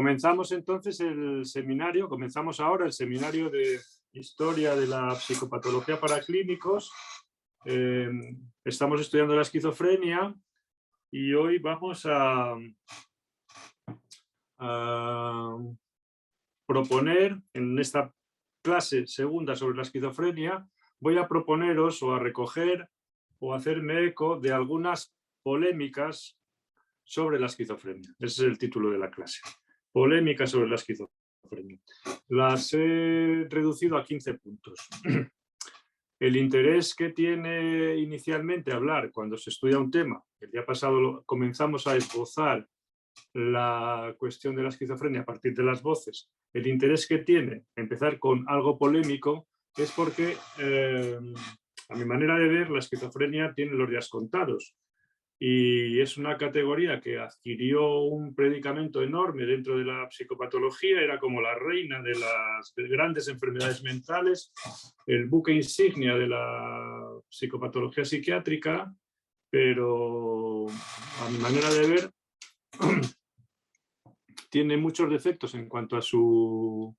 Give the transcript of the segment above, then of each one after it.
Comenzamos entonces el seminario, comenzamos ahora el seminario de Historia de la Psicopatología para Clínicos. Estamos estudiando la esquizofrenia y hoy vamos a proponer, en esta clase segunda sobre la esquizofrenia, voy a proponeros o a recoger o hacerme eco de algunas polémicas sobre la esquizofrenia. Ese es el título de la clase. Polémicas sobre la esquizofrenia. Las he reducido a 15 puntos. El interés que tiene inicialmente hablar cuando se estudia un tema, el día pasado comenzamos a esbozar la cuestión de la esquizofrenia a partir de las voces. El interés que tiene empezar con algo polémico es porque, a mi manera de ver, la esquizofrenia tiene los días contados. Y es una categoría que adquirió un predicamento enorme dentro de la psicopatología, era como la reina de las grandes enfermedades mentales, el buque insignia de la psicopatología psiquiátrica, pero a mi manera de ver tiene muchos defectos en cuanto a su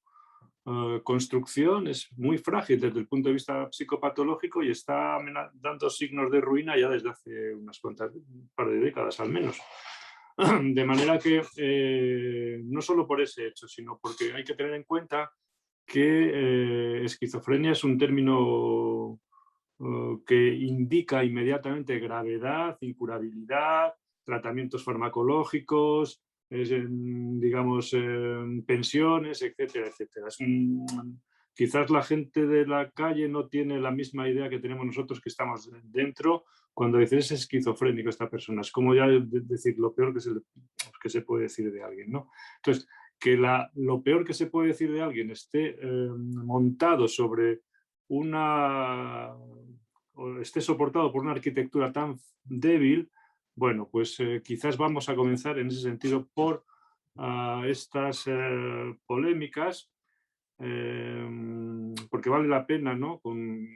construcción, es muy frágil desde el punto de vista psicopatológico y está dando signos de ruina ya desde hace unas cuantas, un par de décadas al menos. De manera que no solo por ese hecho, sino porque hay que tener en cuenta que esquizofrenia es un término que indica inmediatamente gravedad, incurabilidad, tratamientos farmacológicos, digamos, pensiones, etcétera, etcétera. Quizás la gente de la calle no tiene la misma idea que tenemos nosotros que estamos dentro cuando dices es esquizofrénico esta persona. Es como ya decir lo peor que se puede decir de alguien, ¿no? Entonces, que lo peor que se puede decir de alguien esté montado sobre o esté soportado por una arquitectura tan débil, bueno, pues quizás vamos a comenzar en ese sentido por estas polémicas, porque vale la pena, ¿no? Con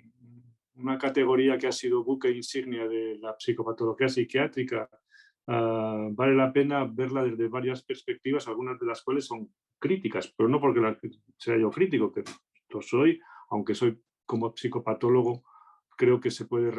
una categoría que ha sido buque insignia de la psicopatología psiquiátrica, vale la pena verla desde varias perspectivas, algunas de las cuales son críticas, pero no porque sea yo crítico, que lo soy, aunque soy como psicopatólogo, creo que se puede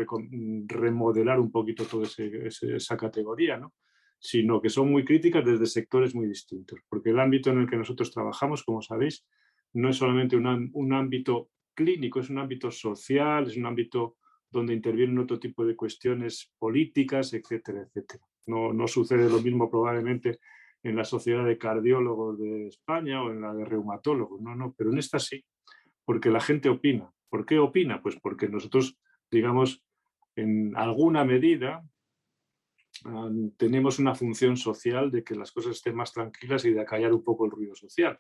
remodelar un poquito toda esa categoría, ¿no? Sino que son muy críticas desde sectores muy distintos, porque el ámbito en el que nosotros trabajamos, como sabéis, no es solamente un ámbito clínico, es un ámbito social, es un ámbito donde intervienen otro tipo de cuestiones políticas, etcétera, etcétera. No sucede lo mismo probablemente en la Sociedad de Cardiólogos de España o en la de Reumatólogos, no, pero en esta sí, porque la gente opina. ¿Por qué opina? Pues porque nosotros, digamos, en alguna medida tenemos una función social de que las cosas estén más tranquilas y de acallar un poco el ruido social.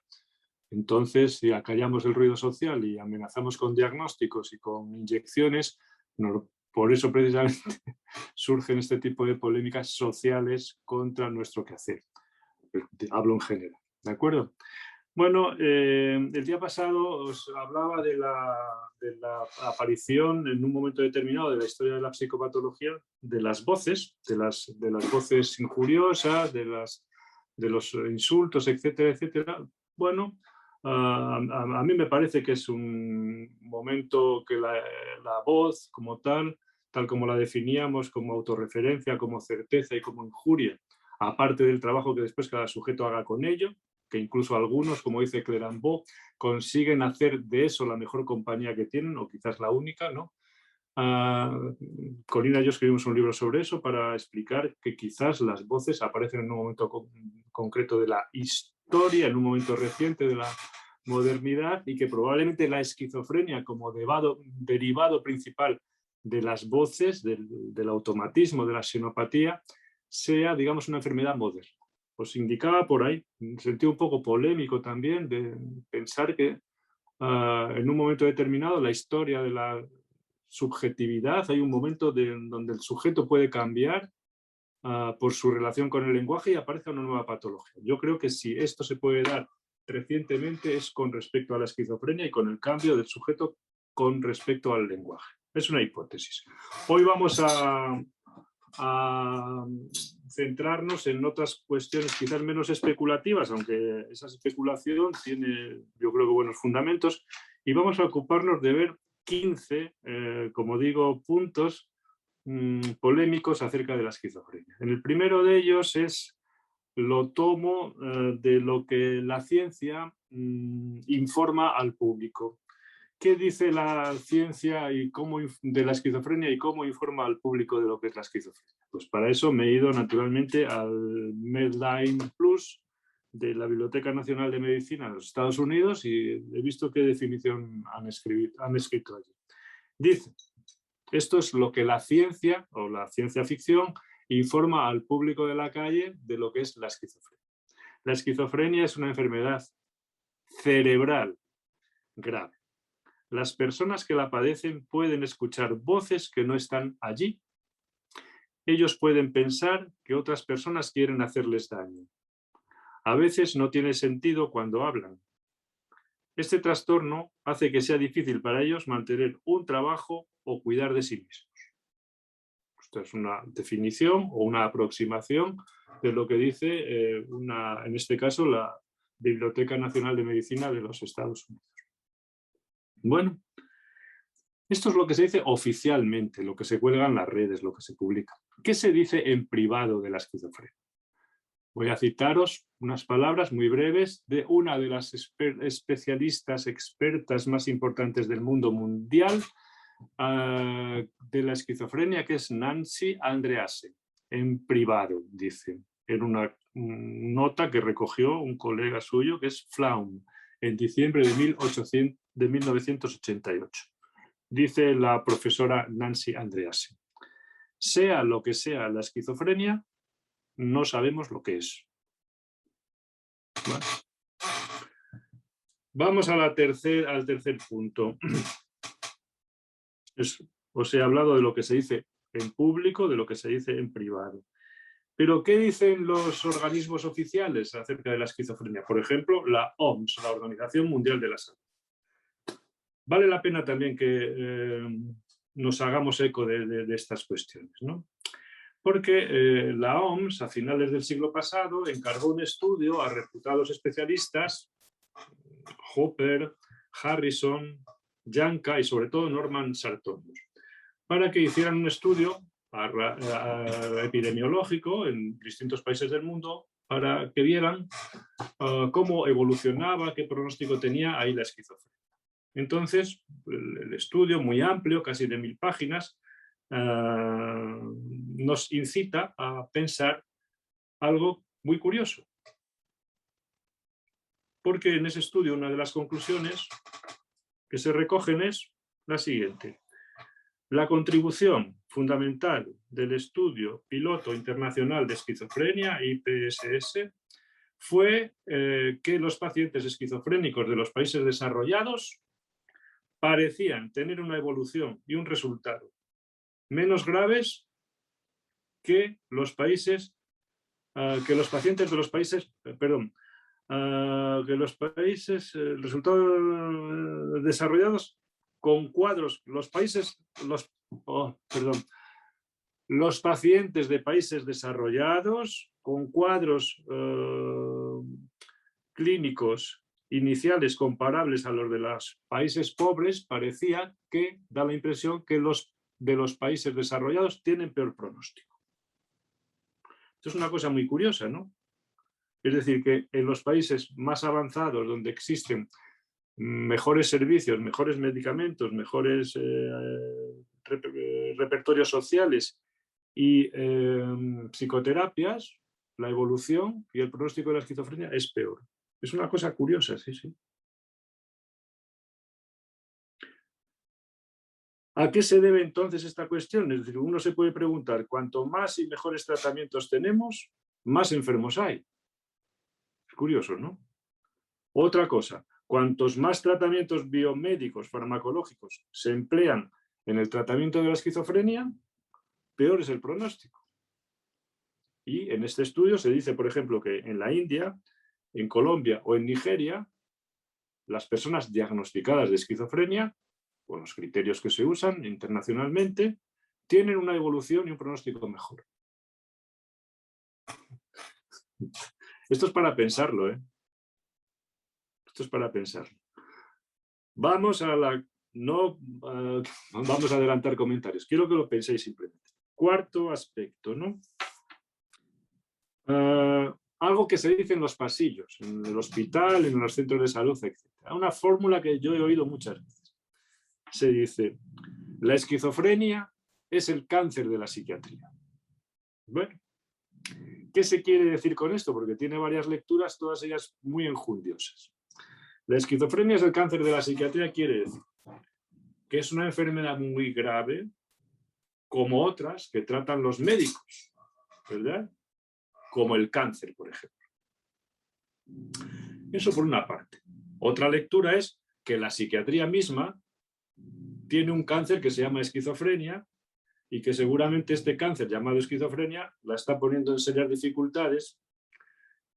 Entonces, si acallamos el ruido social y amenazamos con diagnósticos y con inyecciones, por eso precisamente surgen este tipo de polémicas sociales contra nuestro quehacer. Hablo en general, ¿de acuerdo? Bueno, el día pasado os hablaba de la aparición en un momento determinado de la historia de la psicopatología de las voces, de las voces injuriosas, de los insultos, etcétera, etcétera. Bueno, a mí me parece que es un momento que la voz como tal como la definíamos, como autorreferencia, como certeza y como injuria, aparte del trabajo que después cada sujeto haga con ello, que incluso algunos, como dice Clérambault, consiguen hacer de eso la mejor compañía que tienen, o quizás la única, ¿no? Corina y yo escribimos un libro sobre eso para explicar que quizás las voces aparecen en un momento concreto de la historia, en un momento reciente de la modernidad, y que probablemente la esquizofrenia como derivado principal de las voces, del automatismo, de la xenopatía, sea, digamos, una enfermedad moderna. Os indicaba por ahí, en un sentido un poco polémico también, de pensar que en un momento determinado la historia de la subjetividad, hay un momento donde el sujeto puede cambiar por su relación con el lenguaje y aparece una nueva patología. Yo creo que si esto se puede dar recientemente es con respecto a la esquizofrenia y con el cambio del sujeto con respecto al lenguaje. Es una hipótesis. Hoy vamos a a centrarnos en otras cuestiones quizás menos especulativas, aunque esa especulación tiene, yo creo que, buenos fundamentos, y vamos a ocuparnos de ver 15, como digo, puntos polémicos acerca de la esquizofrenia. En el primero de ellos lo tomo de lo que la ciencia informa al público. ¿Qué dice la ciencia de la esquizofrenia y cómo informa al público de lo que es la esquizofrenia? Pues para eso me he ido naturalmente al Medline Plus de la Biblioteca Nacional de Medicina de los Estados Unidos y he visto qué definición han escrito allí. Dice, esto es lo que la ciencia o la ciencia ficción informa al público de la calle de lo que es la esquizofrenia. La esquizofrenia es una enfermedad cerebral grave. Las personas que la padecen pueden escuchar voces que no están allí. Ellos pueden pensar que otras personas quieren hacerles daño. A veces no tiene sentido cuando hablan. Este trastorno hace que sea difícil para ellos mantener un trabajo o cuidar de sí mismos. Esto es una definición o una aproximación de lo que dice, en este caso, la Biblioteca Nacional de Medicina de los Estados Unidos. Bueno, esto es lo que se dice oficialmente, lo que se cuelga en las redes, lo que se publica. ¿Qué se dice en privado de la esquizofrenia? Voy a citaros unas palabras muy breves de una de las especialistas, expertas más importantes del mundo mundial de la esquizofrenia, que es Nancy Andreasen. En privado, dice, en una nota que recogió un colega suyo, que es Flaum, en diciembre de 1988. Dice la profesora Nancy Andreasen, sea lo que sea la esquizofrenia, no sabemos lo que es. ¿Vale? Vamos al tercer punto. Os he hablado de lo que se dice en público, de lo que se dice en privado. Pero, ¿qué dicen los organismos oficiales acerca de la esquizofrenia? Por ejemplo, la OMS, la Organización Mundial de la Salud. Vale la pena también que nos hagamos eco de estas cuestiones, ¿no? Porque la OMS, a finales del siglo pasado, encargó un estudio a reputados especialistas, Hopper, Harrison, Janka y sobre todo Norman Sartorius, para que hicieran un estudio epidemiológico en distintos países del mundo para que vieran cómo evolucionaba, qué pronóstico tenía ahí la esquizofrenia. Entonces, el estudio, muy amplio, casi de 1000 páginas, nos incita a pensar algo muy curioso. Porque en ese estudio una de las conclusiones que se recogen es la siguiente. La contribución fundamental del estudio piloto internacional de esquizofrenia, IPSS, fue que los pacientes esquizofrénicos de los países desarrollados parecían tener una evolución y un resultado menos graves que los pacientes de los países, que los países, resultados desarrollados con cuadros, los pacientes de países desarrollados con cuadros clínicos iniciales comparables a los de los países pobres, parecía que da la impresión que los de los países desarrollados tienen peor pronóstico. Esto es una cosa muy curiosa, ¿no? Es decir, que en los países más avanzados, donde existen mejores servicios, mejores medicamentos, mejores repertorios sociales y psicoterapias, la evolución y el pronóstico de la esquizofrenia es peor. Es una cosa curiosa, sí, sí. ¿A qué se debe entonces esta cuestión? Es decir, uno se puede preguntar, cuanto más y mejores tratamientos tenemos, más enfermos hay. Es curioso, ¿no? Otra cosa, cuantos más tratamientos biomédicos, farmacológicos se emplean en el tratamiento de la esquizofrenia, peor es el pronóstico. Y en este estudio se dice, por ejemplo, que en la India, en Colombia o en Nigeria, las personas diagnosticadas de esquizofrenia, con los criterios que se usan internacionalmente, tienen una evolución y un pronóstico mejor. Esto es para pensarlo, ¿eh? Esto es para pensarlo. Vamos a la... No vamos a adelantar comentarios. Quiero que lo penséis simplemente. Cuarto aspecto, ¿no? Algo que se dice en los pasillos, en el hospital, en los centros de salud, etc. Una fórmula que yo he oído muchas veces. Se dice, la esquizofrenia es el cáncer de la psiquiatría. Bueno, ¿qué se quiere decir con esto? Porque tiene varias lecturas, todas ellas muy enjundiosas. La esquizofrenia es el cáncer de la psiquiatría, quiere decir que es una enfermedad muy grave, como otras que tratan los médicos, ¿verdad? Como el cáncer, por ejemplo. Eso por una parte. Otra lectura es que la psiquiatría misma tiene un cáncer que se llama esquizofrenia y que seguramente este cáncer llamado esquizofrenia la está poniendo en serias dificultades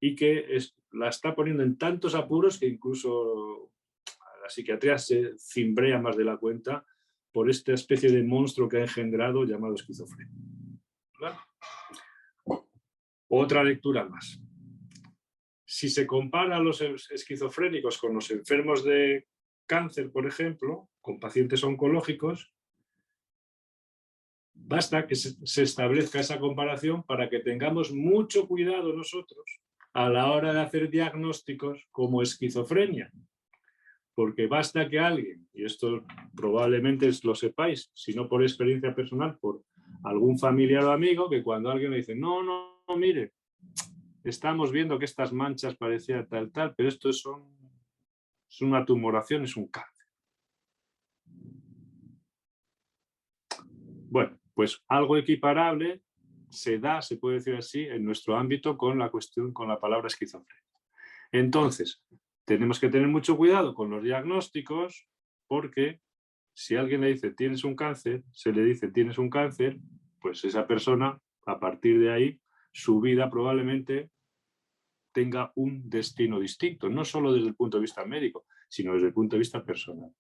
y que la está poniendo en tantos apuros que incluso la psiquiatría se cimbrea más de la cuenta por esta especie de monstruo que ha engendrado llamado esquizofrenia. ¿Vale? Otra lectura más. Si se compara a los esquizofrénicos con los enfermos de cáncer, por ejemplo, con pacientes oncológicos, basta que se establezca esa comparación para que tengamos mucho cuidado nosotros a la hora de hacer diagnósticos como esquizofrenia. Porque basta que alguien, y esto probablemente lo sepáis, si no por experiencia personal, por algún familiar o amigo, que cuando alguien le dice, no, mire, estamos viendo que estas manchas parecían tal, pero esto es una tumoración, es un cáncer. Bueno, pues algo equiparable se puede decir así, en nuestro ámbito con la cuestión, con la palabra esquizofrenia. Entonces, tenemos que tener mucho cuidado con los diagnósticos porque si alguien le dice tienes un cáncer, se le dice tienes un cáncer, pues esa persona, a partir de ahí, su vida probablemente tenga un destino distinto, no solo desde el punto de vista médico, sino desde el punto de vista personal.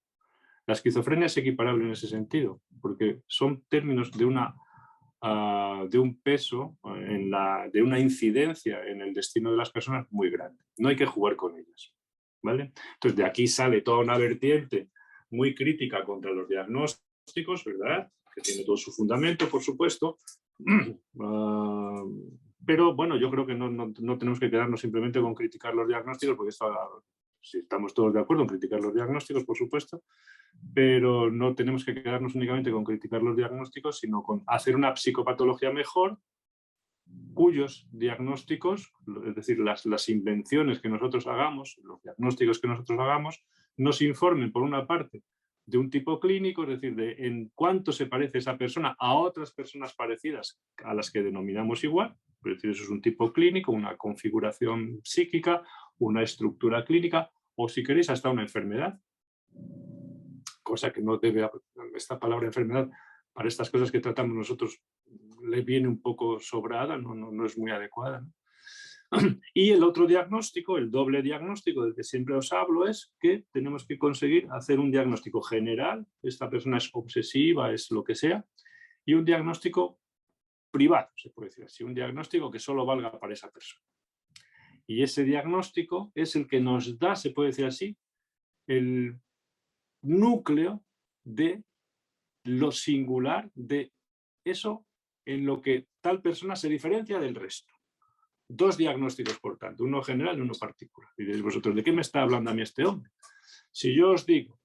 La esquizofrenia es equiparable en ese sentido, porque son términos de un peso, de una incidencia en el destino de las personas muy grande. No hay que jugar con ellas, ¿vale? Entonces, de aquí sale toda una vertiente muy crítica contra los diagnósticos, ¿verdad? Que tiene todo su fundamento, por supuesto. Pero, bueno, yo creo que no tenemos que quedarnos simplemente con criticar los diagnósticos, porque si estamos todos de acuerdo en criticar los diagnósticos, por supuesto, pero no tenemos que quedarnos únicamente con criticar los diagnósticos, sino con hacer una psicopatología mejor, cuyos diagnósticos, es decir, las invenciones que nosotros hagamos, los diagnósticos que nosotros hagamos, nos informen, por una parte, de un tipo clínico, es decir, de en cuánto se parece esa persona a otras personas parecidas a las que denominamos igual, es decir, eso es un tipo clínico, una configuración psíquica, una estructura clínica, o si queréis, hasta una enfermedad. Cosa que no debe, esta palabra enfermedad, para estas cosas que tratamos nosotros, le viene un poco sobrada, no es muy adecuada, ¿no? Y el otro diagnóstico, el doble diagnóstico del que siempre os hablo, es que tenemos que conseguir hacer un diagnóstico general, esta persona es obsesiva, es lo que sea, y un diagnóstico privado, se puede decir así, un diagnóstico que solo valga para esa persona. Y ese diagnóstico es el que nos da, se puede decir así, el núcleo de lo singular, de eso en lo que tal persona se diferencia del resto. Dos diagnósticos, por tanto, uno general y uno particular. Y diréis vosotros, ¿de qué me está hablando a mí este hombre? Si yo os digo,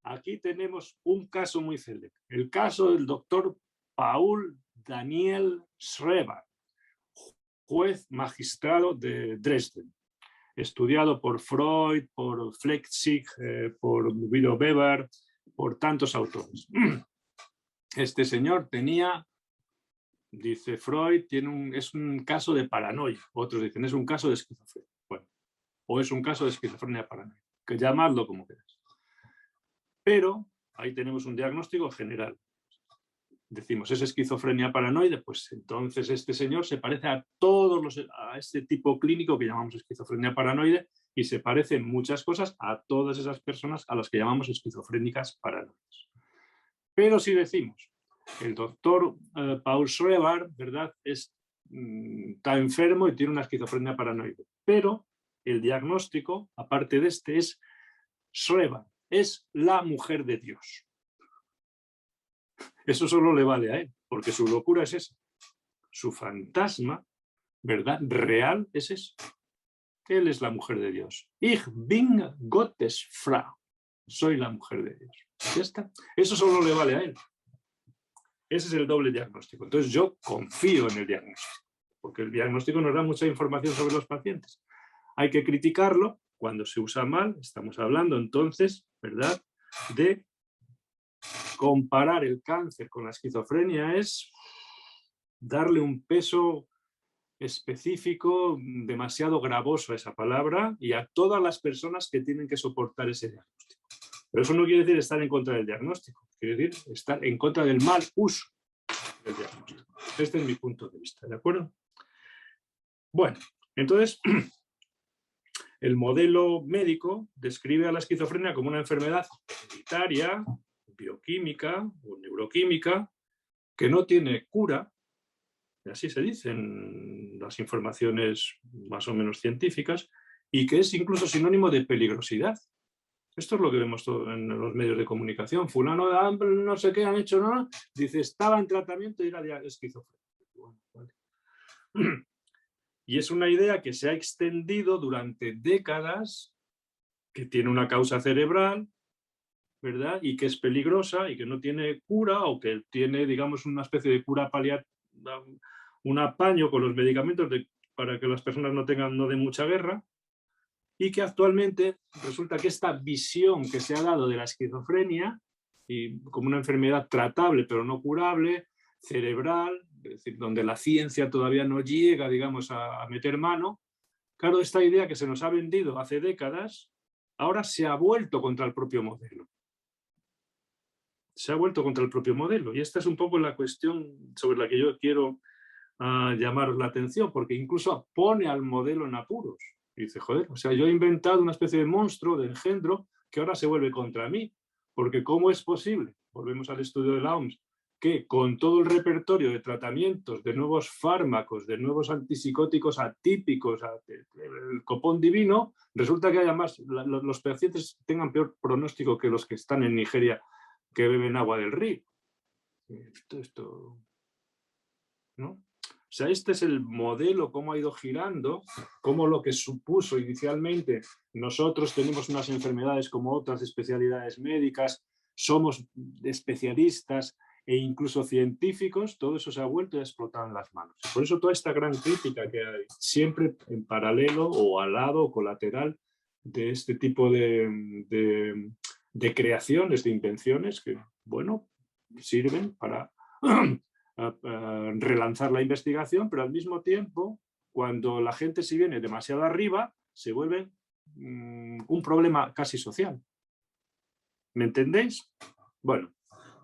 aquí tenemos un caso muy célebre, el caso del doctor Paul Daniel Schreber, juez magistrado de Dresden, estudiado por Freud, por Flechsig, por Guido Weber, por tantos autores. Este señor tenía, dice Freud, es un caso de paranoia. Otros dicen, es un caso de esquizofrenia. Bueno, o es un caso de esquizofrenia paranoia, que llamadlo como queráis. Pero ahí tenemos un diagnóstico general. Decimos, ¿es esquizofrenia paranoide? Pues entonces este señor se parece a este tipo clínico que llamamos esquizofrenia paranoide y se parece en muchas cosas a todas esas personas a las que llamamos esquizofrénicas paranoides. Pero si decimos, el doctor Paul Schreber, ¿verdad?, está enfermo y tiene una esquizofrenia paranoide. Pero el diagnóstico, aparte de este, es Schreber, es la mujer de Dios. Eso solo le vale a él, porque su locura es esa. Su fantasma, ¿verdad?, real es eso. Él es la mujer de Dios. Ich bin Gottes Frau. Soy la mujer de Dios. ¿Ya está? Eso solo le vale a él. Ese es el doble diagnóstico. Entonces yo confío en el diagnóstico, porque el diagnóstico nos da mucha información sobre los pacientes. Hay que criticarlo cuando se usa mal. Estamos hablando entonces, ¿verdad?, de comparar el cáncer con la esquizofrenia, es darle un peso específico demasiado gravoso a esa palabra y a todas las personas que tienen que soportar ese diagnóstico. Pero eso no quiere decir estar en contra del diagnóstico, quiere decir estar en contra del mal uso del diagnóstico. Este es mi punto de vista, ¿de acuerdo? Bueno, entonces, el modelo médico describe a la esquizofrenia como una enfermedad hereditaria, bioquímica o neuroquímica, que no tiene cura, y así se dicen las informaciones más o menos científicas, y que es incluso sinónimo de peligrosidad. Esto es lo que vemos todo en los medios de comunicación. Fulano no sé qué han hecho, ¿no? Dice, estaba en tratamiento y era esquizofrénico. Bueno, vale. Y es una idea que se ha extendido durante décadas, que tiene una causa cerebral, ¿verdad?, y que es peligrosa y que no tiene cura, o que tiene, digamos, una especie de cura paliativa, un apaño con los medicamentos para que las personas no den mucha guerra, y que actualmente resulta que esta visión que se ha dado de la esquizofrenia y como una enfermedad tratable pero no curable, cerebral, es decir, donde la ciencia todavía no llega, digamos, a meter mano, claro, esta idea que se nos ha vendido hace décadas, ahora se ha vuelto contra el propio modelo. Se ha vuelto contra el propio modelo. Y esta es un poco la cuestión sobre la que yo quiero llamaros la atención, porque incluso pone al modelo en apuros. Y dice, joder, o sea, yo he inventado una especie de monstruo, de engendro, que ahora se vuelve contra mí. Porque ¿cómo es posible? Volvemos al estudio de la OMS, que con todo el repertorio de tratamientos, de nuevos fármacos, de nuevos antipsicóticos atípicos, el copón divino, resulta que haya más, los pacientes tengan peor pronóstico que los que están en Nigeria, que beben agua del río. Esto, ¿no? O sea, este es el modelo, cómo ha ido girando, cómo lo que supuso inicialmente, nosotros tenemos unas enfermedades como otras especialidades médicas, somos especialistas e incluso científicos, todo eso se ha vuelto a explotar en las manos. Por eso toda esta gran crítica que hay, siempre en paralelo o al lado o colateral de este tipo de creaciones, de invenciones que, bueno, sirven para relanzar la investigación, pero al mismo tiempo, cuando la gente se viene demasiado arriba, se vuelve un problema casi social. ¿Me entendéis? Bueno,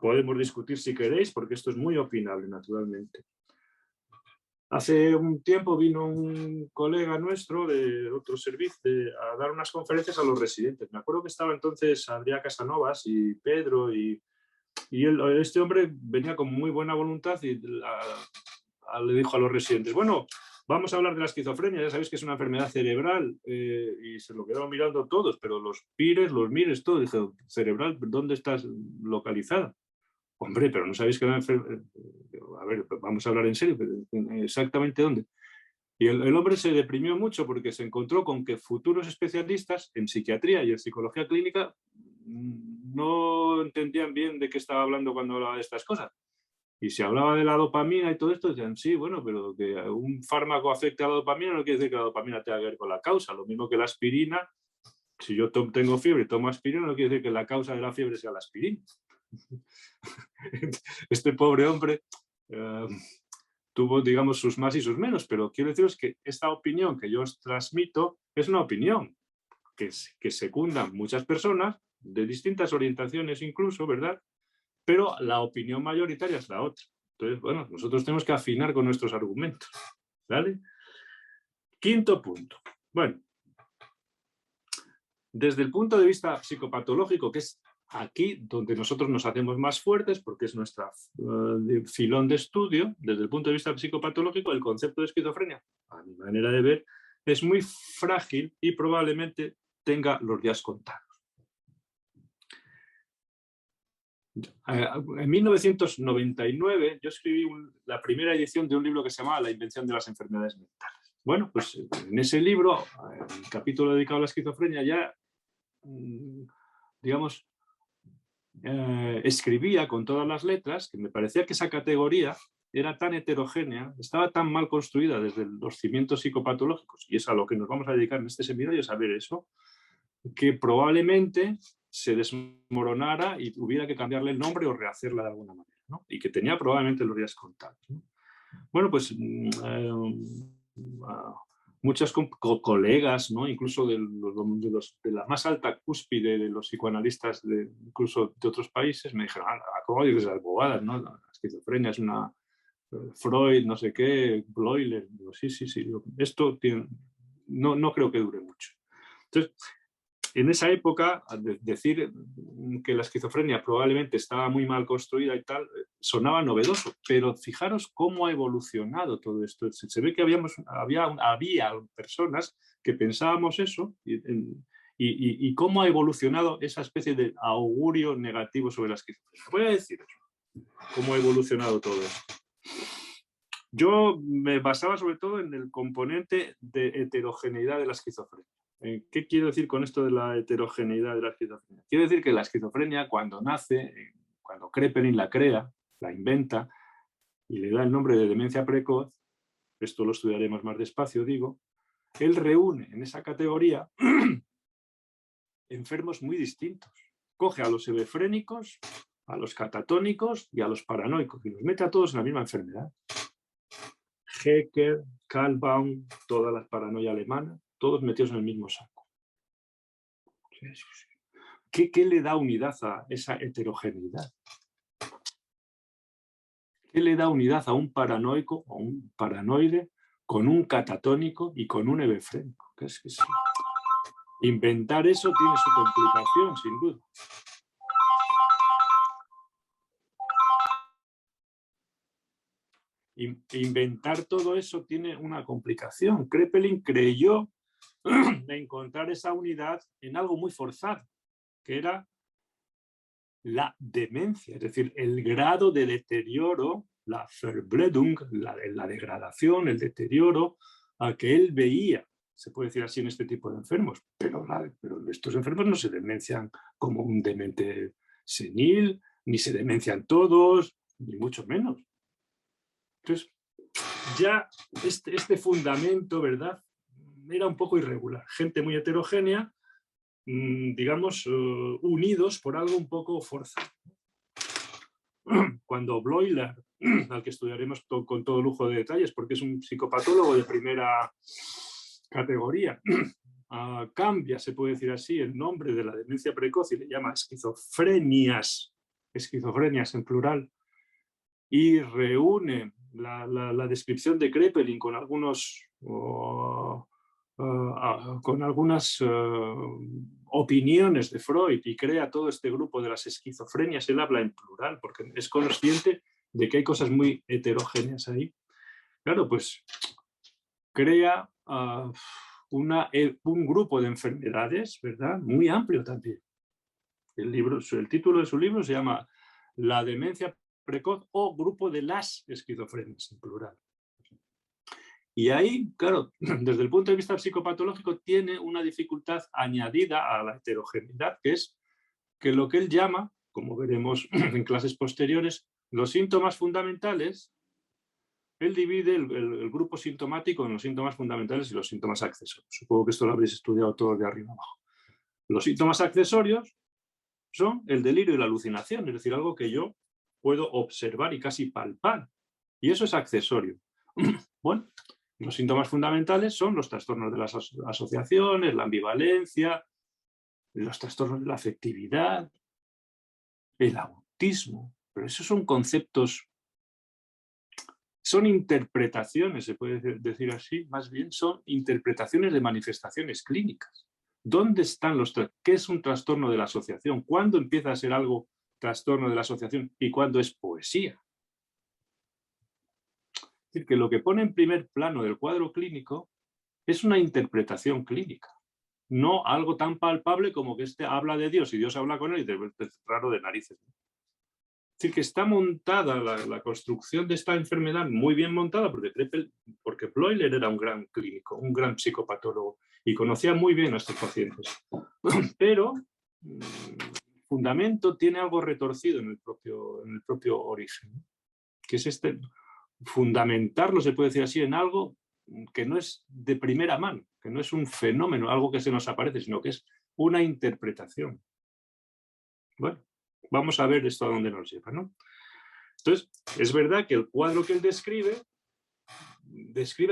podemos discutir si queréis, porque esto es muy opinable, naturalmente. Hace un tiempo vino un colega nuestro de otro servicio a dar unas conferencias a los residentes. Me acuerdo que estaba entonces Adrián Casanovas y Pedro y este hombre venía con muy buena voluntad y le dijo a los residentes, bueno, vamos a hablar de la esquizofrenia, ya sabéis que es una enfermedad cerebral, y se lo quedaron mirando todos, pero los pires, los mires, todo, dije, cerebral, ¿dónde estás localizada? Hombre, pero no sabéis que era una enfermedad, a ver, vamos a hablar en serio, pero exactamente dónde. Y el hombre se deprimió mucho porque se encontró con que futuros especialistas en psiquiatría y en psicología clínica no entendían bien de qué estaba hablando cuando hablaba de estas cosas. Y si hablaba de la dopamina y todo esto, decían, sí, bueno, pero que un fármaco afecte a la dopamina no quiere decir que la dopamina tenga que ver con la causa. Lo mismo que la aspirina, si yo tengo fiebre y tomo aspirina, no quiere decir que la causa de la fiebre sea la aspirina. Este pobre hombre tuvo, digamos, sus más y sus menos, pero quiero deciros que esta opinión que yo os transmito es una opinión que secundan muchas personas, de distintas orientaciones incluso, ¿verdad? Pero la opinión mayoritaria es la otra. Entonces, bueno, nosotros tenemos que afinar con nuestros argumentos, ¿vale? Quinto punto. Bueno, desde el punto de vista psicopatológico, que es aquí donde nosotros nos hacemos más fuertes, porque es nuestra filón de estudio, desde el punto de vista psicopatológico, el concepto de esquizofrenia, a mi manera de ver, es muy frágil y probablemente tenga los días contados. En 1999 yo escribí la primera edición de un libro que se llamaba La invención de las enfermedades mentales. Bueno, pues en ese libro, el capítulo dedicado a la esquizofrenia, ya, digamos, escribía con todas las letras que me parecía que esa categoría era tan heterogénea, estaba tan mal construida desde los cimientos psicopatológicos, y es a lo que nos vamos a dedicar en este seminario, es saber eso, que probablemente se desmoronara y hubiera que cambiarle el nombre o rehacerla de alguna manera, ¿no? Y que tenía probablemente los días contados, ¿no? Bueno, pues muchas colegas, ¿no? Incluso de la más alta cúspide de los psicoanalistas, incluso de otros países, me dijeron, ¿cómo dices esas bobadas, no? La esquizofrenia es una... Freud, no sé qué, Bloiler. Digo, sí. Esto no creo que dure mucho. Entonces, en esa época, decir que la esquizofrenia probablemente estaba muy mal construida y tal, sonaba novedoso, pero fijaros cómo ha evolucionado todo esto. Se ve que había personas que pensábamos eso y cómo ha evolucionado esa especie de augurio negativo sobre la esquizofrenia. Voy a decir eso, cómo ha evolucionado todo esto. Yo me basaba sobre todo en el componente de heterogeneidad de la esquizofrenia. ¿Qué quiero decir con esto de la heterogeneidad de la esquizofrenia? Quiero decir que la esquizofrenia, cuando nace, cuando Kraepelin la crea, la inventa y le da el nombre de demencia precoz, esto lo estudiaremos más despacio, digo, él reúne en esa categoría enfermos muy distintos. Coge a los hebefrénicos, a los catatónicos y a los paranoicos y los mete a todos en la misma enfermedad. Hecker, Karl Baum, toda la paranoia alemana, todos metidos en el mismo saco. ¿Qué le da unidad a esa heterogeneidad? ¿Qué le da unidad a un paranoico o un paranoide con un catatónico y con un hebefrénico? Inventar eso tiene su complicación, sin duda. Inventar todo eso tiene una complicación. Kraepelin creyó encontrar esa unidad en algo muy forzado, que era la demencia, es decir, el grado de deterioro, la Verbledung, la degradación, el deterioro a que él veía, se puede decir así, en este tipo de enfermos, pero estos enfermos no se demencian como un demente senil, ni se demencian todos, ni mucho menos. Entonces, ya este fundamento, ¿verdad?, era un poco irregular. Gente muy heterogénea, digamos, unidos por algo un poco forzado. Cuando Bloiler, al que estudiaremos con todo lujo de detalles, porque es un psicopatólogo de primera categoría, cambia, se puede decir así, el nombre de la demencia precoz y le llama esquizofrenias en plural, y reúne la descripción de Kraepelin con algunas opiniones de Freud y crea todo este grupo de las esquizofrenias. Él habla en plural porque es consciente de que hay cosas muy heterogéneas ahí. Claro, pues crea un grupo de enfermedades, ¿verdad?, muy amplio también. El título de su libro se llama La demencia precoz o grupo de las esquizofrenias en plural. Y ahí, claro, desde el punto de vista psicopatológico tiene una dificultad añadida a la heterogeneidad, que es que lo que él llama, como veremos en clases posteriores, los síntomas fundamentales, él divide el grupo sintomático en los síntomas fundamentales y los síntomas accesorios. Supongo que esto lo habréis estudiado todos de arriba abajo. Los síntomas accesorios son el delirio y la alucinación, es decir, algo que yo puedo observar y casi palpar. Y eso es accesorio. Bueno, los síntomas fundamentales son los trastornos de las asociaciones, la ambivalencia, los trastornos de la afectividad, el autismo. Pero esos son conceptos, son interpretaciones, se puede decir así, más bien son interpretaciones de manifestaciones clínicas. ¿Dónde están qué es un trastorno de la asociación? ¿Cuándo empieza a ser algo trastorno de la asociación y cuándo es poesía? Es decir, que lo que pone en primer plano del cuadro clínico es una interpretación clínica, no algo tan palpable como que este habla de Dios y Dios habla con él y es raro de narices. Es decir, que está montada la construcción de esta enfermedad, muy bien montada, porque Bleuler era un gran clínico, un gran psicopatólogo y conocía muy bien a estos pacientes. Pero el fundamento tiene algo retorcido en el propio origen, ¿no? Que es fundamentarlo, se puede decir así, en algo que no es de primera mano, que no es un fenómeno, algo que se nos aparece, sino que es una interpretación. Bueno, vamos a ver esto a dónde nos lleva, ¿no? Entonces, es verdad que el cuadro que él describe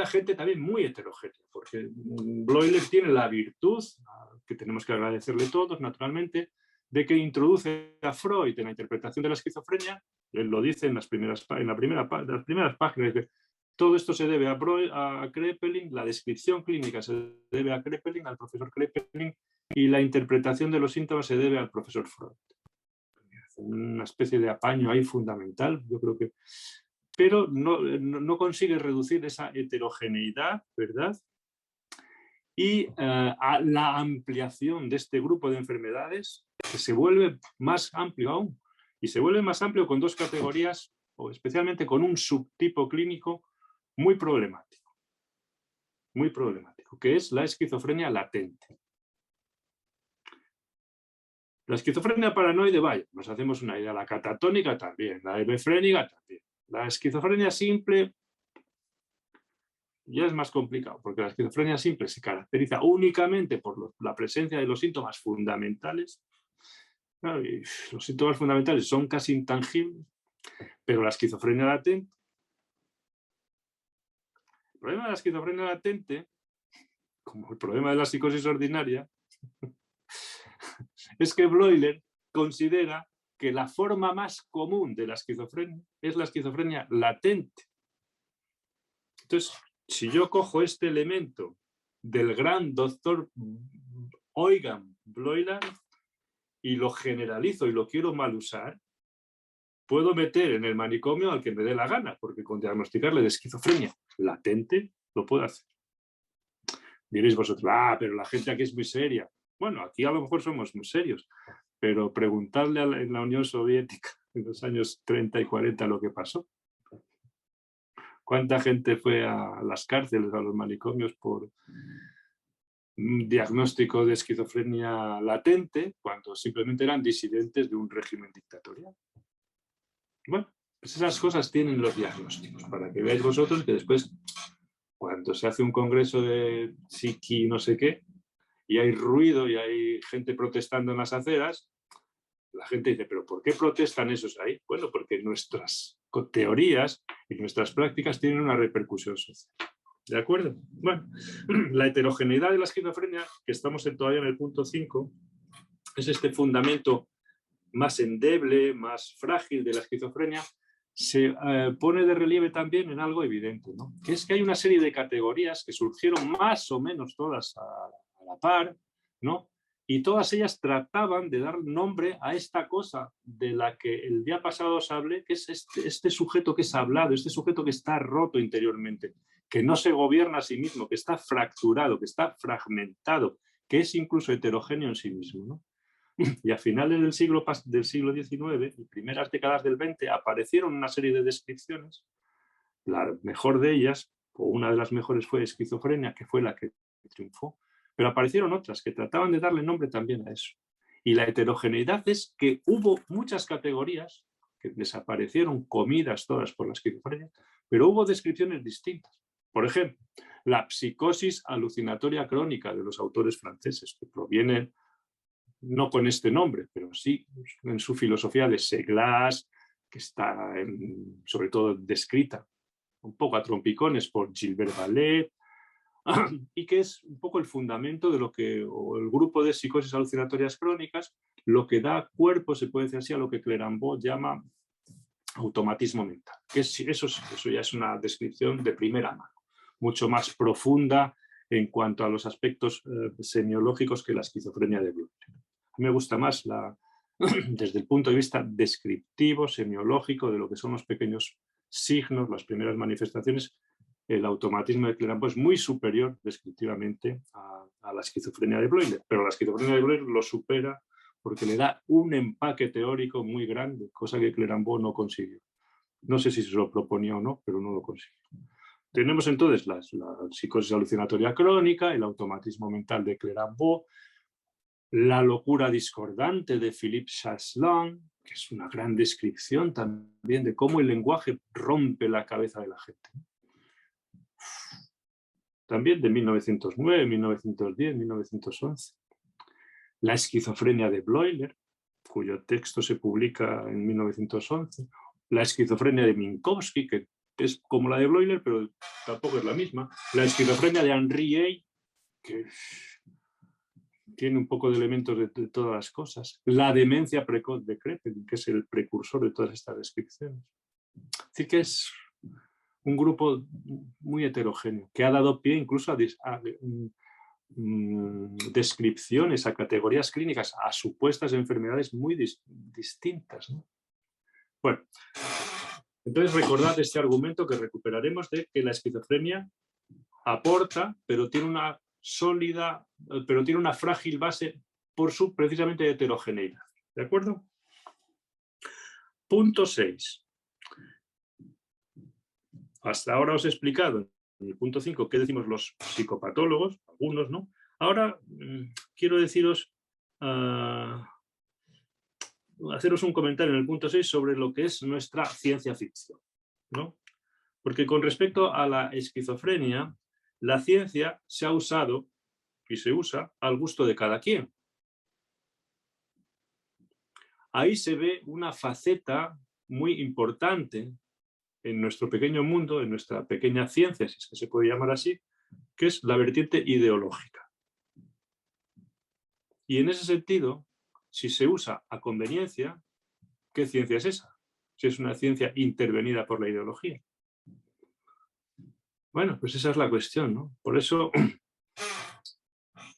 a gente también muy heterogénea, porque Bleuler tiene la virtud, que tenemos que agradecerle todos, naturalmente, de que introduce a Freud en la interpretación de la esquizofrenia. Él lo dice en las primeras páginas, que todo esto se debe a Kraepelin, la descripción clínica se debe a Kraepelin, al profesor Kraepelin, y la interpretación de los síntomas se debe al profesor Freud. Una especie de apaño ahí fundamental, yo creo que... Pero no consigue reducir esa heterogeneidad, ¿verdad? Y a la ampliación de este grupo de enfermedades, que se vuelve más amplio aún. Y se vuelve más amplio con dos categorías, o especialmente con un subtipo clínico muy problemático, que es la esquizofrenia latente. La esquizofrenia paranoide, vaya, nos hacemos una idea. La catatónica también, la hebefrénica también. La esquizofrenia simple ya es más complicado, porque la esquizofrenia simple se caracteriza únicamente por la presencia de los síntomas fundamentales. Claro, y los síntomas fundamentales son casi intangibles, pero la esquizofrenia latente... El problema de la esquizofrenia latente, como el problema de la psicosis ordinaria, es que Bleuler considera que la forma más común de la esquizofrenia es la esquizofrenia latente. Entonces, si yo cojo este elemento del gran doctor Eugen Bleuler y lo generalizo y lo quiero mal usar, puedo meter en el manicomio al que me dé la gana, porque con diagnosticarle de esquizofrenia latente lo puedo hacer. Diréis vosotros, pero la gente aquí es muy seria. Bueno, aquí a lo mejor somos muy serios, pero preguntadle en la Unión Soviética en los años 30 y 40 lo que pasó. ¿Cuánta gente fue a las cárceles, a los manicomios por un diagnóstico de esquizofrenia latente cuando simplemente eran disidentes de un régimen dictatorial? Bueno, pues esas cosas tienen los diagnósticos, para que veáis vosotros que después, cuando se hace un congreso de psiqui no sé qué, y hay ruido y hay gente protestando en las aceras, la gente dice, ¿pero por qué protestan esos ahí? Bueno, porque nuestras teorías y nuestras prácticas tienen una repercusión social. ¿De acuerdo? Bueno, la heterogeneidad de la esquizofrenia, que estamos todavía en el punto 5, es este fundamento más endeble, más frágil de la esquizofrenia, se pone de relieve también en algo evidente, ¿no? Que es que hay una serie de categorías que surgieron más o menos todas a la par, ¿no? Y todas ellas trataban de dar nombre a esta cosa de la que el día pasado os hablé, que es este sujeto que es hablado, este sujeto que está roto interiormente, que no se gobierna a sí mismo, que está fracturado, que está fragmentado, que es incluso heterogéneo en sí mismo, ¿no? Y a finales del siglo XIX y primeras décadas del XX aparecieron una serie de descripciones. La mejor de ellas, o una de las mejores, fue esquizofrenia, que fue la que triunfó. Pero aparecieron otras que trataban de darle nombre también a eso. Y la heterogeneidad es que hubo muchas categorías que desaparecieron comidas todas por la esquizofrenia, pero hubo descripciones distintas. Por ejemplo, la psicosis alucinatoria crónica de los autores franceses, que provienen no con este nombre, pero sí en su filosofía de Seglas, que está sobre todo descrita un poco a trompicones por Gilbert Ballet, y que es un poco el fundamento de lo que, o el grupo de psicosis alucinatorias crónicas, lo que da cuerpo, se puede decir así, a lo que Clerambault llama automatismo mental. Que eso ya es una descripción de primera mano, mucho más profunda en cuanto a los aspectos semiológicos que la esquizofrenia de Bleuler. A mí me gusta más desde el punto de vista descriptivo, semiológico, de lo que son los pequeños signos, las primeras manifestaciones. El automatismo de Clérambault es muy superior descriptivamente a la esquizofrenia de Bleuler, pero la esquizofrenia de Bleuler lo supera porque le da un empaque teórico muy grande, cosa que Clérambault no consiguió. No sé si se lo proponía o no, pero no lo consiguió. Tenemos entonces la psicosis alucinatoria crónica, el automatismo mental de Clérambault, la locura discordante de Philippe Chaslin, que es una gran descripción también de cómo el lenguaje rompe la cabeza de la gente. También de 1909, 1910, 1911. La esquizofrenia de Bleuler, cuyo texto se publica en 1911. La esquizofrenia de Minkowski, que es como la de Bleuler, pero tampoco es la misma. La esquizofrenia de Henri, que tiene un poco de elementos de todas las cosas. La demencia precoz de Kraepelin, que es el precursor de todas estas descripciones. Es decir, que es un grupo muy heterogéneo, que ha dado pie incluso a descripciones, a categorías clínicas, a supuestas enfermedades muy distintas, ¿no? Bueno, entonces recordad este argumento que recuperaremos de que la esquizofrenia aporta, pero tiene una frágil base por su precisamente heterogeneidad. ¿De acuerdo? Punto 6. Hasta ahora os he explicado en el punto 5 qué decimos los psicopatólogos, algunos, ¿no? Ahora quiero deciros, haceros un comentario en el punto 6 sobre lo que es nuestra ciencia ficción, ¿no? Porque con respecto a la esquizofrenia, la ciencia se ha usado y se usa al gusto de cada quien. Ahí se ve una faceta muy importante en nuestro pequeño mundo, en nuestra pequeña ciencia, si es que se puede llamar así, que es la vertiente ideológica. Y en ese sentido, si se usa a conveniencia, ¿qué ciencia es esa? Si es una ciencia intervenida por la ideología. Bueno, pues esa es la cuestión, ¿no? Por eso,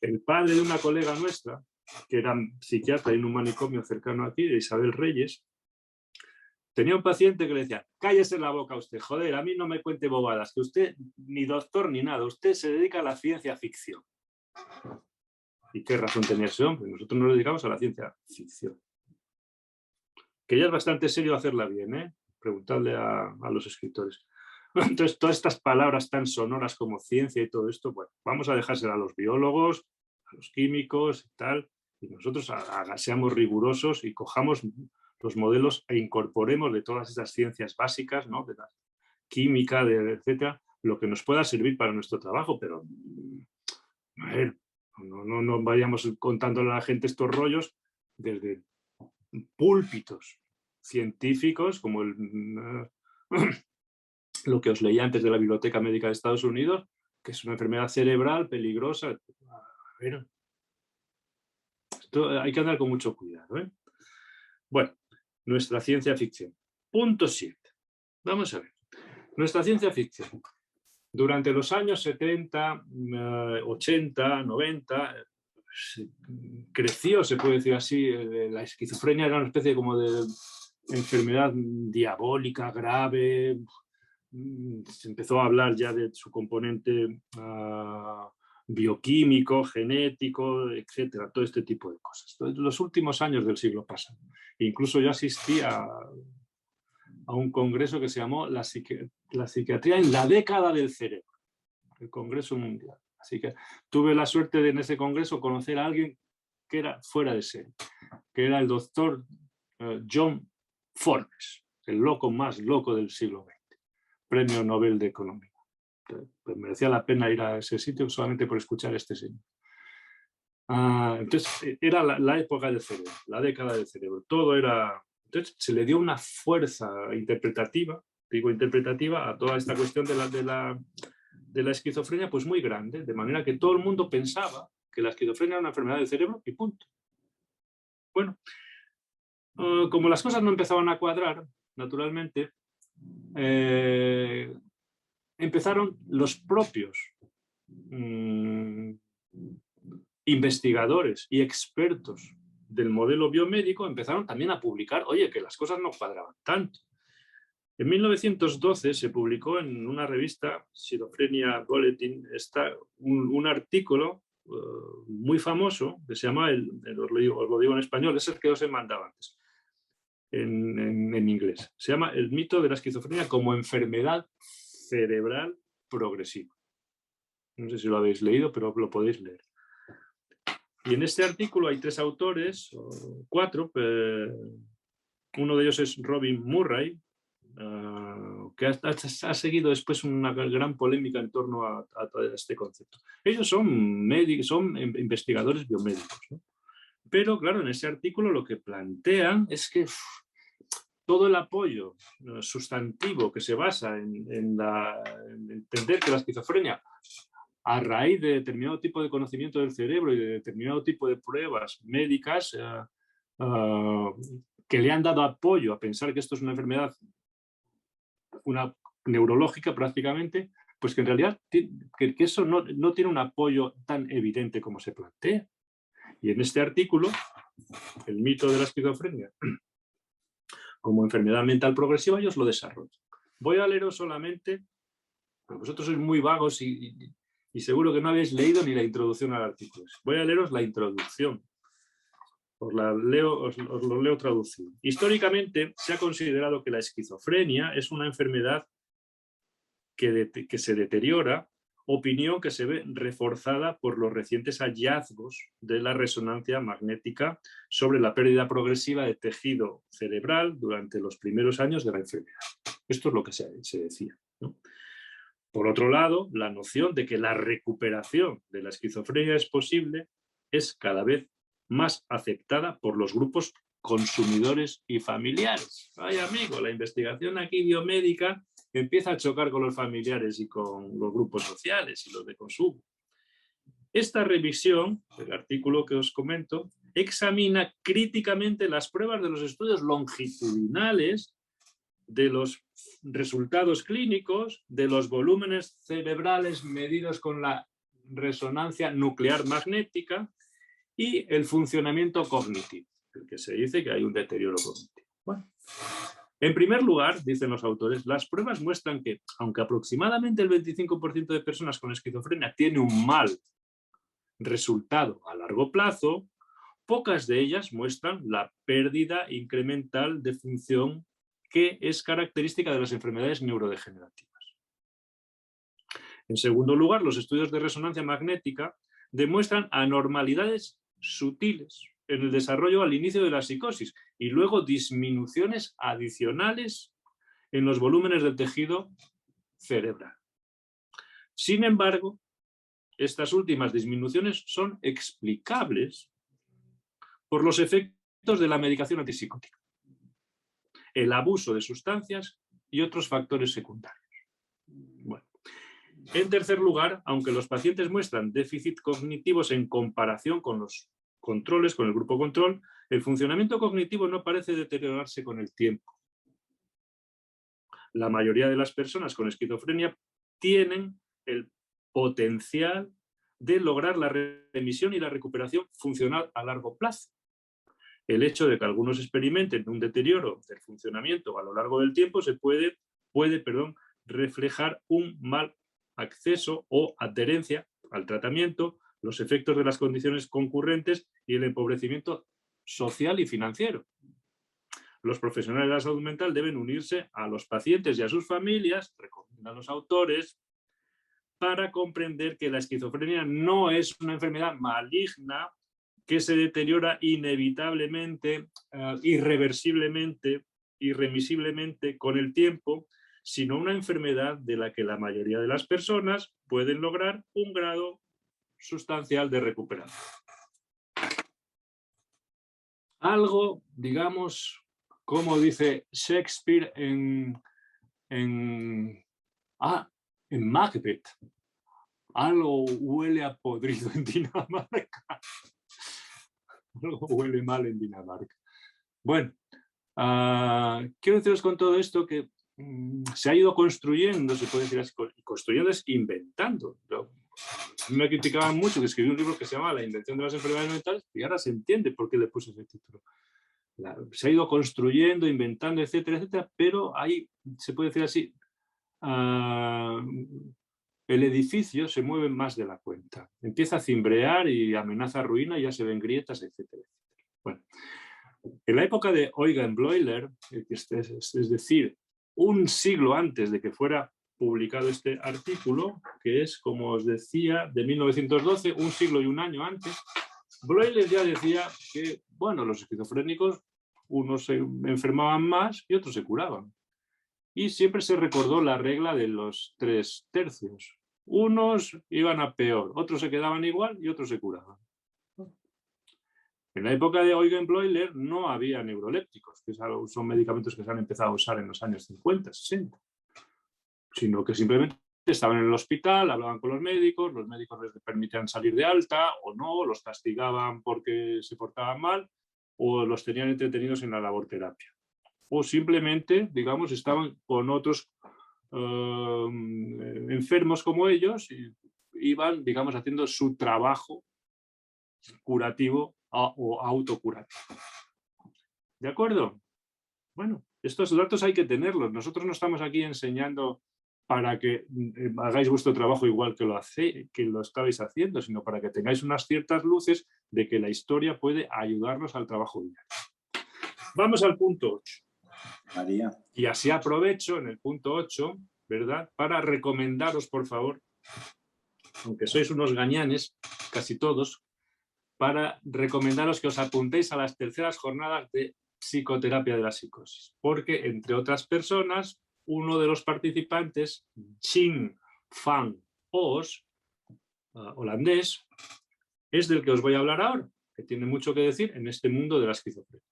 el padre de una colega nuestra, que era psiquiatra en un manicomio cercano aquí, de Isabel Reyes, tenía un paciente que le decía: cállese la boca usted, joder, a mí no me cuente bobadas, que usted ni doctor ni nada, usted se dedica a la ciencia ficción. ¿Y qué razón tenía ese hombre? Nosotros nos dedicamos a la ciencia ficción. Que ya es bastante serio hacerla bien, ¿eh? Preguntadle a los escritores. Entonces, todas estas palabras tan sonoras como ciencia y todo esto, bueno, vamos a dejársela a los biólogos, a los químicos y tal, y nosotros seamos rigurosos y cojamos los modelos e incorporemos de todas esas ciencias básicas, ¿no? De la química, etcétera, lo que nos pueda servir para nuestro trabajo, pero a ver, no vayamos contándole a la gente estos rollos desde púlpitos científicos como lo que os leí antes de la Biblioteca Médica de Estados Unidos, que es una enfermedad cerebral peligrosa. A ver, esto hay que andar con mucho cuidado, ¿eh? Bueno, nuestra ciencia ficción. Punto 7. Vamos a ver. Nuestra ciencia ficción. Durante los años 70, 80, 90, creció, se puede decir así. La esquizofrenia era una especie como de enfermedad diabólica, grave. Se empezó a hablar ya de su componente bioquímico, genético, etcétera, todo este tipo de cosas. Los últimos años del siglo pasado. Incluso yo asistí a un congreso que se llamó la psiquiatría en la década del cerebro, el Congreso Mundial. Así que tuve la suerte de en ese congreso conocer a alguien que era fuera de serie, que era el doctor John Forbes, el loco más loco del siglo XX, premio Nobel de Economía. Pues merecía la pena ir a ese sitio solamente por escuchar a este señor. Entonces, era la época del cerebro, la década del cerebro. Todo era... Entonces, se le dio una fuerza interpretativa, digo interpretativa, a toda esta cuestión de la esquizofrenia, pues muy grande, de manera que todo el mundo pensaba que la esquizofrenia era una enfermedad del cerebro y punto. Bueno, como las cosas no empezaban a cuadrar, naturalmente, empezaron los propios investigadores y expertos del modelo biomédico empezaron también a publicar, oye, que las cosas no cuadraban tanto. En 1912 se publicó en una revista, Schizophrenia Bulletin, un artículo muy famoso que se llama, os lo digo en español, es el que os he mandado antes, en inglés. Se llama El mito de la esquizofrenia como enfermedad cerebral progresiva. No sé si lo habéis leído, pero lo podéis leer. Y en este artículo hay 3 autores, o 4. Uno de ellos es Robin Murray, que ha seguido después una gran polémica en torno a este concepto. Ellos son investigadores biomédicos, ¿no? Pero claro, en ese artículo lo que plantean es que todo el apoyo sustantivo que se basa en entender que la esquizofrenia, a raíz de determinado tipo de conocimiento del cerebro y de determinado tipo de pruebas médicas que le han dado apoyo a pensar que esto es una enfermedad neurológica prácticamente, pues que en realidad que eso no tiene un apoyo tan evidente como se plantea. Y en este artículo, El mito de la esquizofrenia como enfermedad mental progresiva, ellos lo desarrollan. Voy a leeros solamente, porque vosotros sois muy vagos y seguro que no habéis leído ni la introducción al artículo. Voy a leeros la introducción. Os lo leo traducido. Históricamente se ha considerado que la esquizofrenia es una enfermedad que se deteriora, opinión que se ve reforzada por los recientes hallazgos de la resonancia magnética sobre la pérdida progresiva de tejido cerebral durante los primeros años de la enfermedad. Esto es lo que se decía, ¿no? Por otro lado, la noción de que la recuperación de la esquizofrenia es posible es cada vez más aceptada por los grupos consumidores y familiares. Ay, amigo, la investigación aquí biomédica empieza a chocar con los familiares y con los grupos sociales y los de consumo. Esta revisión, el artículo que os comento, examina críticamente las pruebas de los estudios longitudinales, de los resultados clínicos, de los volúmenes cerebrales medidos con la resonancia nuclear magnética y el funcionamiento cognitivo, el que se dice que hay un deterioro cognitivo. Bueno, en primer lugar, dicen los autores, las pruebas muestran que, aunque aproximadamente el 25% de personas con esquizofrenia tiene un mal resultado a largo plazo, pocas de ellas muestran la pérdida incremental de función que es característica de las enfermedades neurodegenerativas. En segundo lugar, los estudios de resonancia magnética demuestran anormalidades sutiles en el desarrollo al inicio de la psicosis y luego disminuciones adicionales en los volúmenes del tejido cerebral. Sin embargo, estas últimas disminuciones son explicables por los efectos de la medicación antipsicótica, el abuso de sustancias y otros factores secundarios. Bueno. En tercer lugar, aunque los pacientes muestran déficit cognitivos en comparación con los controles, con el grupo control, el funcionamiento cognitivo no parece deteriorarse con el tiempo. La mayoría de las personas con esquizofrenia tienen el potencial de lograr la remisión y la recuperación funcional a largo plazo. El hecho de que algunos experimenten un deterioro del funcionamiento a lo largo del tiempo puede reflejar un mal acceso o adherencia al tratamiento, los efectos de las condiciones concurrentes y el empobrecimiento social y financiero. Los profesionales de la salud mental deben unirse a los pacientes y a sus familias, recomiendan los autores, para comprender que la esquizofrenia no es una enfermedad maligna que se deteriora inevitablemente, irreversiblemente, irremisiblemente con el tiempo, sino una enfermedad de la que la mayoría de las personas pueden lograr un grado sustancial de recuperación. Algo, digamos, como dice Shakespeare en Macbeth, algo huele a podrido en Dinamarca. Algo huele mal en Dinamarca. Bueno, quiero deciros con todo esto que se ha ido construyendo, se puede decir así, y construyendo es inventando. A mí me criticaban mucho que escribí un libro que se llama La invención de las enfermedades mentales, y ahora se entiende por qué le puse ese título. Se ha ido construyendo, inventando, etcétera, etcétera, pero ahí, se puede decir así, el edificio se mueve más de la cuenta. Empieza a cimbrear y amenaza ruina y ya se ven grietas, etcétera, etcétera. Bueno, en la época de Eugen Bleuler, es decir, un siglo antes de que fuera publicado este artículo, que es, como os decía, de 1912, un siglo y un año antes, Bleuler ya decía que, bueno, los esquizofrénicos, unos se enfermaban más y otros se curaban. Y siempre se recordó la regla de los 3/3. Unos iban a peor, otros se quedaban igual y otros se curaban. En la época de Eugen Bleuler no había neurolépticos, que son medicamentos que se han empezado a usar en los años 50, 60, sino que simplemente estaban en el hospital, hablaban con los médicos les permitían salir de alta o no, los castigaban porque se portaban mal o los tenían entretenidos en la laborterapia. O simplemente, digamos, estaban con otros enfermos como ellos y iban, digamos, haciendo su trabajo curativo o autocurativo. ¿De acuerdo? Bueno, estos datos hay que tenerlos. Nosotros no estamos aquí enseñando para que hagáis vuestro trabajo igual que lo estabais haciendo, sino para que tengáis unas ciertas luces de que la historia puede ayudarnos al trabajo diario. Vamos al punto 8. María. Y así aprovecho en el punto 8, ¿verdad?, para recomendaros, por favor, aunque sois unos gañanes, casi todos, para recomendaros que os apuntéis a las terceras jornadas de psicoterapia de la psicosis. Porque, entre otras personas, uno de los participantes, Ching Van Os, holandés, es del que os voy a hablar ahora, que tiene mucho que decir en este mundo de la esquizofrenia.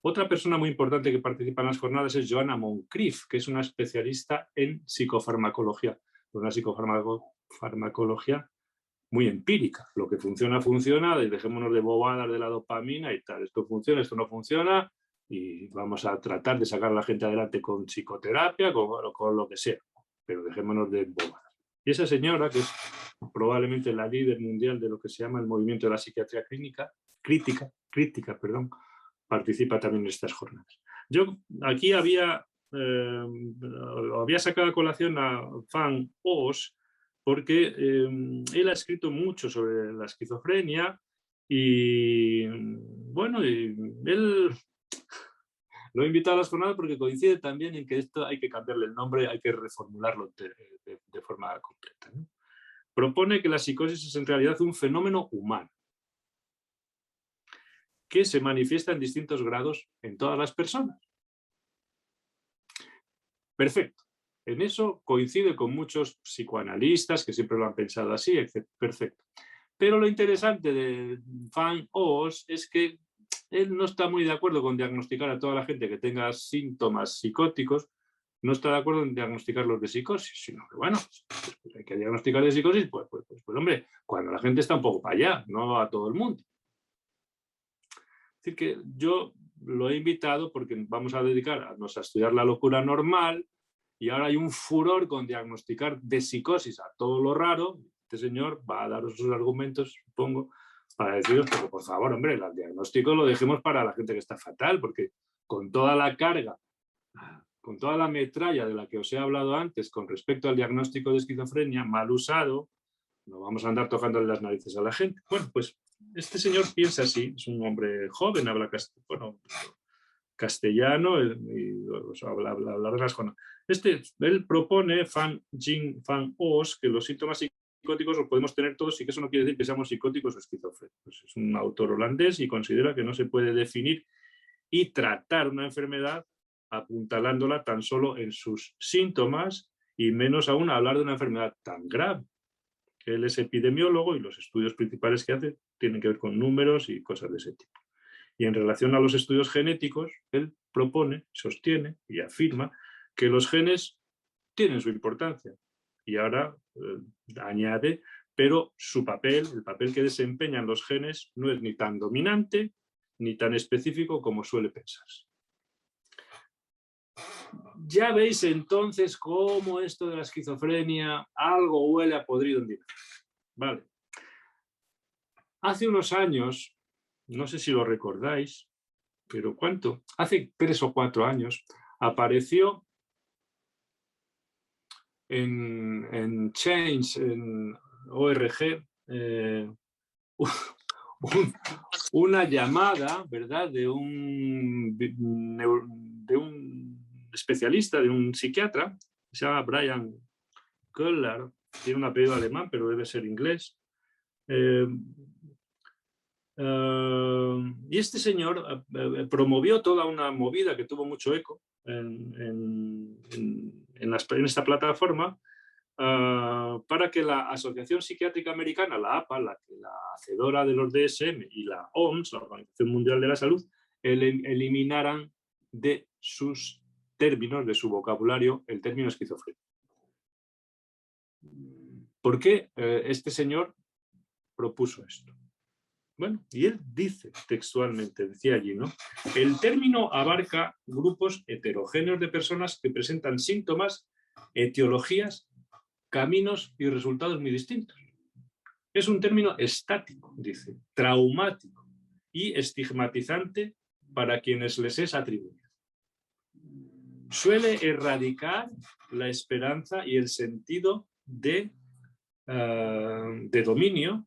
Otra persona muy importante que participa en las jornadas es Joanna Moncrief, que es una especialista en psicofarmacología, una psicofarmacología muy empírica. Lo que funciona, funciona, y dejémonos de bobadas de la dopamina y tal. Esto funciona, esto no funciona, y vamos a tratar de sacar a la gente adelante con psicoterapia, con lo que sea, pero dejémonos de bobadas. Y esa señora, que es probablemente la líder mundial de lo que se llama el movimiento de la psiquiatría crítica, participa también en estas jornadas. Yo aquí había sacado a colación a Van Os porque él ha escrito mucho sobre la esquizofrenia y bueno, él lo he invitado a las jornadas porque coincide también en que esto hay que cambiarle el nombre, hay que reformularlo de forma completa, ¿no? Propone que la psicosis es en realidad un fenómeno humano que se manifiesta en distintos grados en todas las personas. Perfecto. En eso coincide con muchos psicoanalistas que siempre lo han pensado así, etc. Perfecto. Pero lo interesante de Van Os es que él no está muy de acuerdo con diagnosticar a toda la gente que tenga síntomas psicóticos, no está de acuerdo en diagnosticarlos de psicosis, sino que, bueno, pues hay que diagnosticar de psicosis, pues hombre, cuando la gente está un poco para allá, no a todo el mundo. Es decir, que yo lo he invitado porque vamos a dedicarnos a estudiar la locura normal y ahora hay un furor con diagnosticar de psicosis a todo lo raro. Este señor va a daros sus argumentos, supongo, para deciros, pero por favor, hombre, el diagnóstico lo dejemos para la gente que está fatal, porque con toda la carga, con toda la metralla de la que os he hablado antes con respecto al diagnóstico de esquizofrenia, mal usado, no vamos a andar tocándole las narices a la gente. Bueno, pues este señor piensa así, es un hombre joven, habla castellano y habla las cosas. Él propone, Van Os, que los síntomas psicóticos los podemos tener todos y que eso no quiere decir que seamos psicóticos o esquizofrénicos. Es un autor holandés y considera que no se puede definir y tratar una enfermedad apuntalándola tan solo en sus síntomas y menos aún hablar de una enfermedad tan grave. Él es epidemiólogo y los estudios principales que hace tienen que ver con números y cosas de ese tipo. Y en relación a los estudios genéticos, él propone, sostiene y afirma que los genes tienen su importancia. Y ahora añade, pero su papel, el papel que desempeñan los genes, no es ni tan dominante ni tan específico como suele pensarse. Ya veis entonces cómo esto de la esquizofrenia algo huele a podrido en directo. Vale. Hace unos años, no sé si lo recordáis, pero ¿cuánto? Hace 3 o 4 años apareció en Change, en ORG, una llamada, ¿verdad?, de un especialista, de un psiquiatra, se llama Brian Köhler, tiene un apellido alemán, pero debe ser inglés. Y este señor promovió toda una movida que tuvo mucho eco en esta plataforma, para que la Asociación Psiquiátrica Americana, la APA, la hacedora de los DSM, y la OMS, la Organización Mundial de la Salud, eliminaran de sus términos, de su vocabulario, el término esquizofrenia. ¿Por qué este señor propuso esto? Bueno, y él dice textualmente, decía allí, ¿no? El término abarca grupos heterogéneos de personas que presentan síntomas, etiologías, caminos y resultados muy distintos. Es un término estático, dice, traumático y estigmatizante para quienes les es atribuido. Suele erradicar la esperanza y el sentido de dominio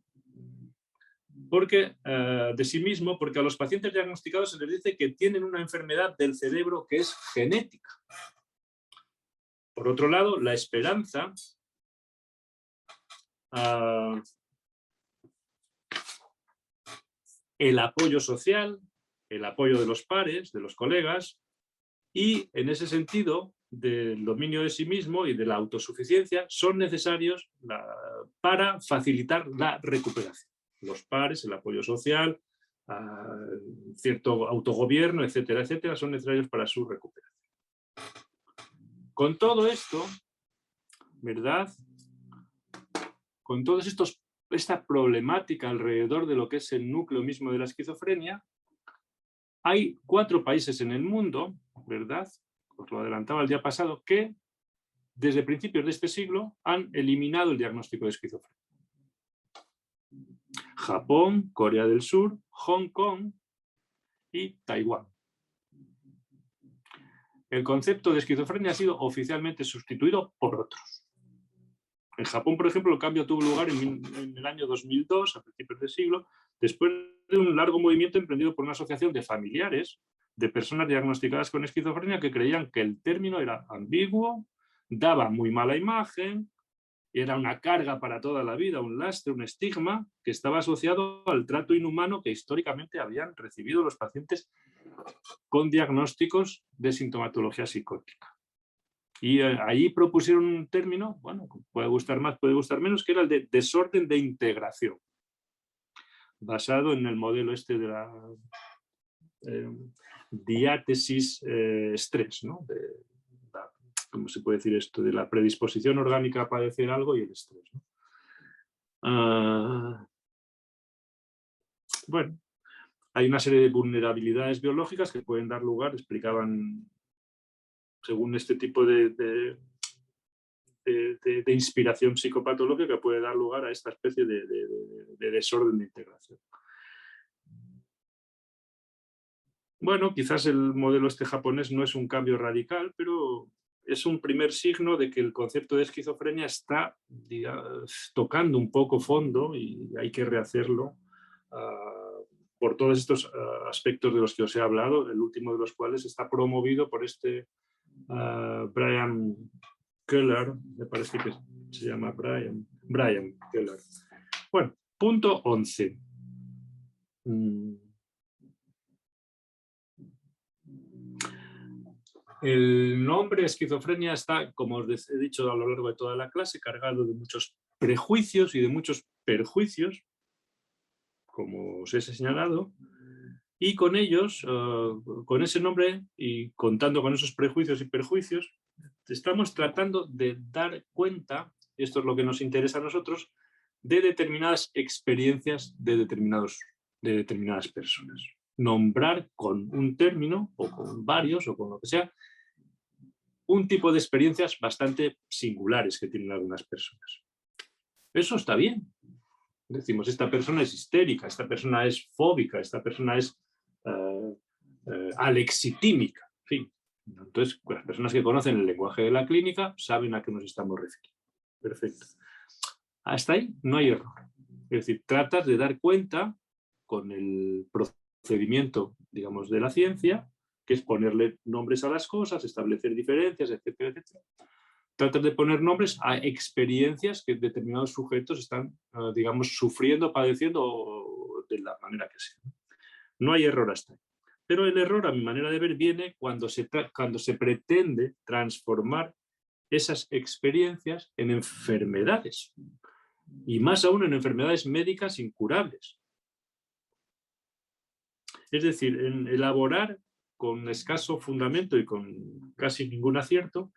de sí mismo, porque a los pacientes diagnosticados se les dice que tienen una enfermedad del cerebro que es genética. Por otro lado, la esperanza, el apoyo social, el apoyo de los pares, de los colegas, y en ese sentido del dominio de sí mismo y de la autosuficiencia son necesarios para facilitar la recuperación. Los pares, el apoyo social, cierto autogobierno, etcétera, etcétera, son necesarios para su recuperación. Con todo esto, ¿verdad? Con toda esta problemática alrededor de lo que es el núcleo mismo de la esquizofrenia, hay 4 países en el mundo, ¿verdad? Os lo adelantaba el día pasado, que desde principios de este siglo han eliminado el diagnóstico de esquizofrenia. Japón, Corea del Sur, Hong Kong y Taiwán. El concepto de esquizofrenia ha sido oficialmente sustituido por otros. En Japón, por ejemplo, el cambio tuvo lugar en el año 2002, a principios del siglo, después de un largo movimiento emprendido por una asociación de familiares de personas diagnosticadas con esquizofrenia que creían que el término era ambiguo, daba muy mala imagen, era una carga para toda la vida, un lastre, un estigma que estaba asociado al trato inhumano que históricamente habían recibido los pacientes con diagnósticos de sintomatología psicótica. Y allí propusieron un término, bueno, puede gustar más, puede gustar menos, que era el de desorden de integración, basado en el modelo este de la diátesis estrés, ¿no? ¿Cómo se puede decir esto? De la predisposición orgánica a padecer algo y el estrés, ¿no? Bueno, hay una serie de vulnerabilidades biológicas que pueden dar lugar, explicaban, según este tipo de inspiración psicopatológica, que puede dar lugar a esta especie de desorden de integración. Bueno, quizás el modelo este japonés no es un cambio radical, pero es un primer signo de que el concepto de esquizofrenia está, digamos, tocando un poco fondo y hay que rehacerlo por todos estos aspectos de los que os he hablado, el último de los cuales está promovido por este Brian Köhler, me parece que se llama Brian Köhler. Bueno, punto 11. El nombre esquizofrenia está, como os he dicho a lo largo de toda la clase, cargado de muchos prejuicios y de muchos perjuicios, como os he señalado, y con ellos, con ese nombre y contando con esos prejuicios y perjuicios, estamos tratando de dar cuenta, y esto es lo que nos interesa a nosotros, de determinadas experiencias de determinadas personas. Nombrar con un término, o con varios, o con lo que sea, un tipo de experiencias bastante singulares que tienen algunas personas. Eso está bien, Decimos, esta persona es histérica, esta persona es fóbica, esta persona es alexitímica, en fin. Entonces, las personas que conocen el lenguaje de la clínica saben a qué nos estamos refiriendo. Perfecto. Hasta ahí no hay error. Es decir, tratas de dar cuenta con el procedimiento, digamos, de la ciencia, que es ponerle nombres a las cosas, establecer diferencias, etcétera, etcétera. Tratar de poner nombres a experiencias que determinados sujetos están, digamos, sufriendo, padeciendo de la manera que sea. No hay error hasta ahí. Pero el error, a mi manera de ver, viene cuando se pretende transformar esas experiencias en enfermedades. Y más aún en enfermedades médicas incurables. Es decir, en elaborar con escaso fundamento y con casi ningún acierto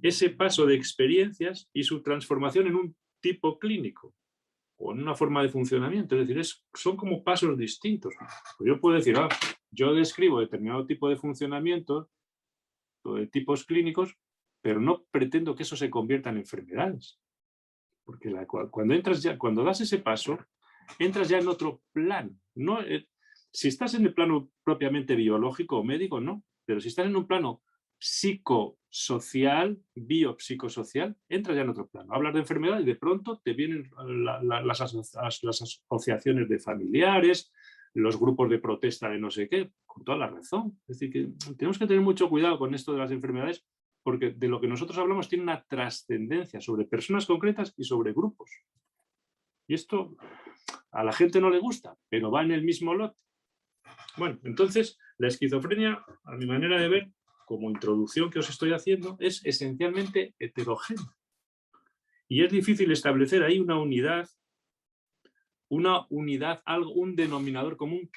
ese paso de experiencias y su transformación en un tipo clínico o en una forma de funcionamiento. Es decir, son como pasos distintos. Pues yo puedo decir, yo describo determinado tipo de funcionamiento o de tipos clínicos, pero no pretendo que eso se convierta en enfermedades. Porque cuando das ese paso, entras ya en otro plano. No, si estás en el plano propiamente biológico o médico, no. Pero si estás en un plano psicosocial, biopsicosocial, entras ya en otro plano. Hablas de enfermedad y de pronto te vienen las asociaciones de familiares, los grupos de protesta de no sé qué, con toda la razón. Es decir, que tenemos que tener mucho cuidado con esto de las enfermedades, porque de lo que nosotros hablamos tiene una trascendencia sobre personas concretas y sobre grupos. Y esto a la gente no le gusta, pero va en el mismo lote. Bueno, entonces la esquizofrenia, a mi manera de ver, como introducción que os estoy haciendo, es esencialmente heterogénea. Y es difícil establecer ahí una unidad, un denominador común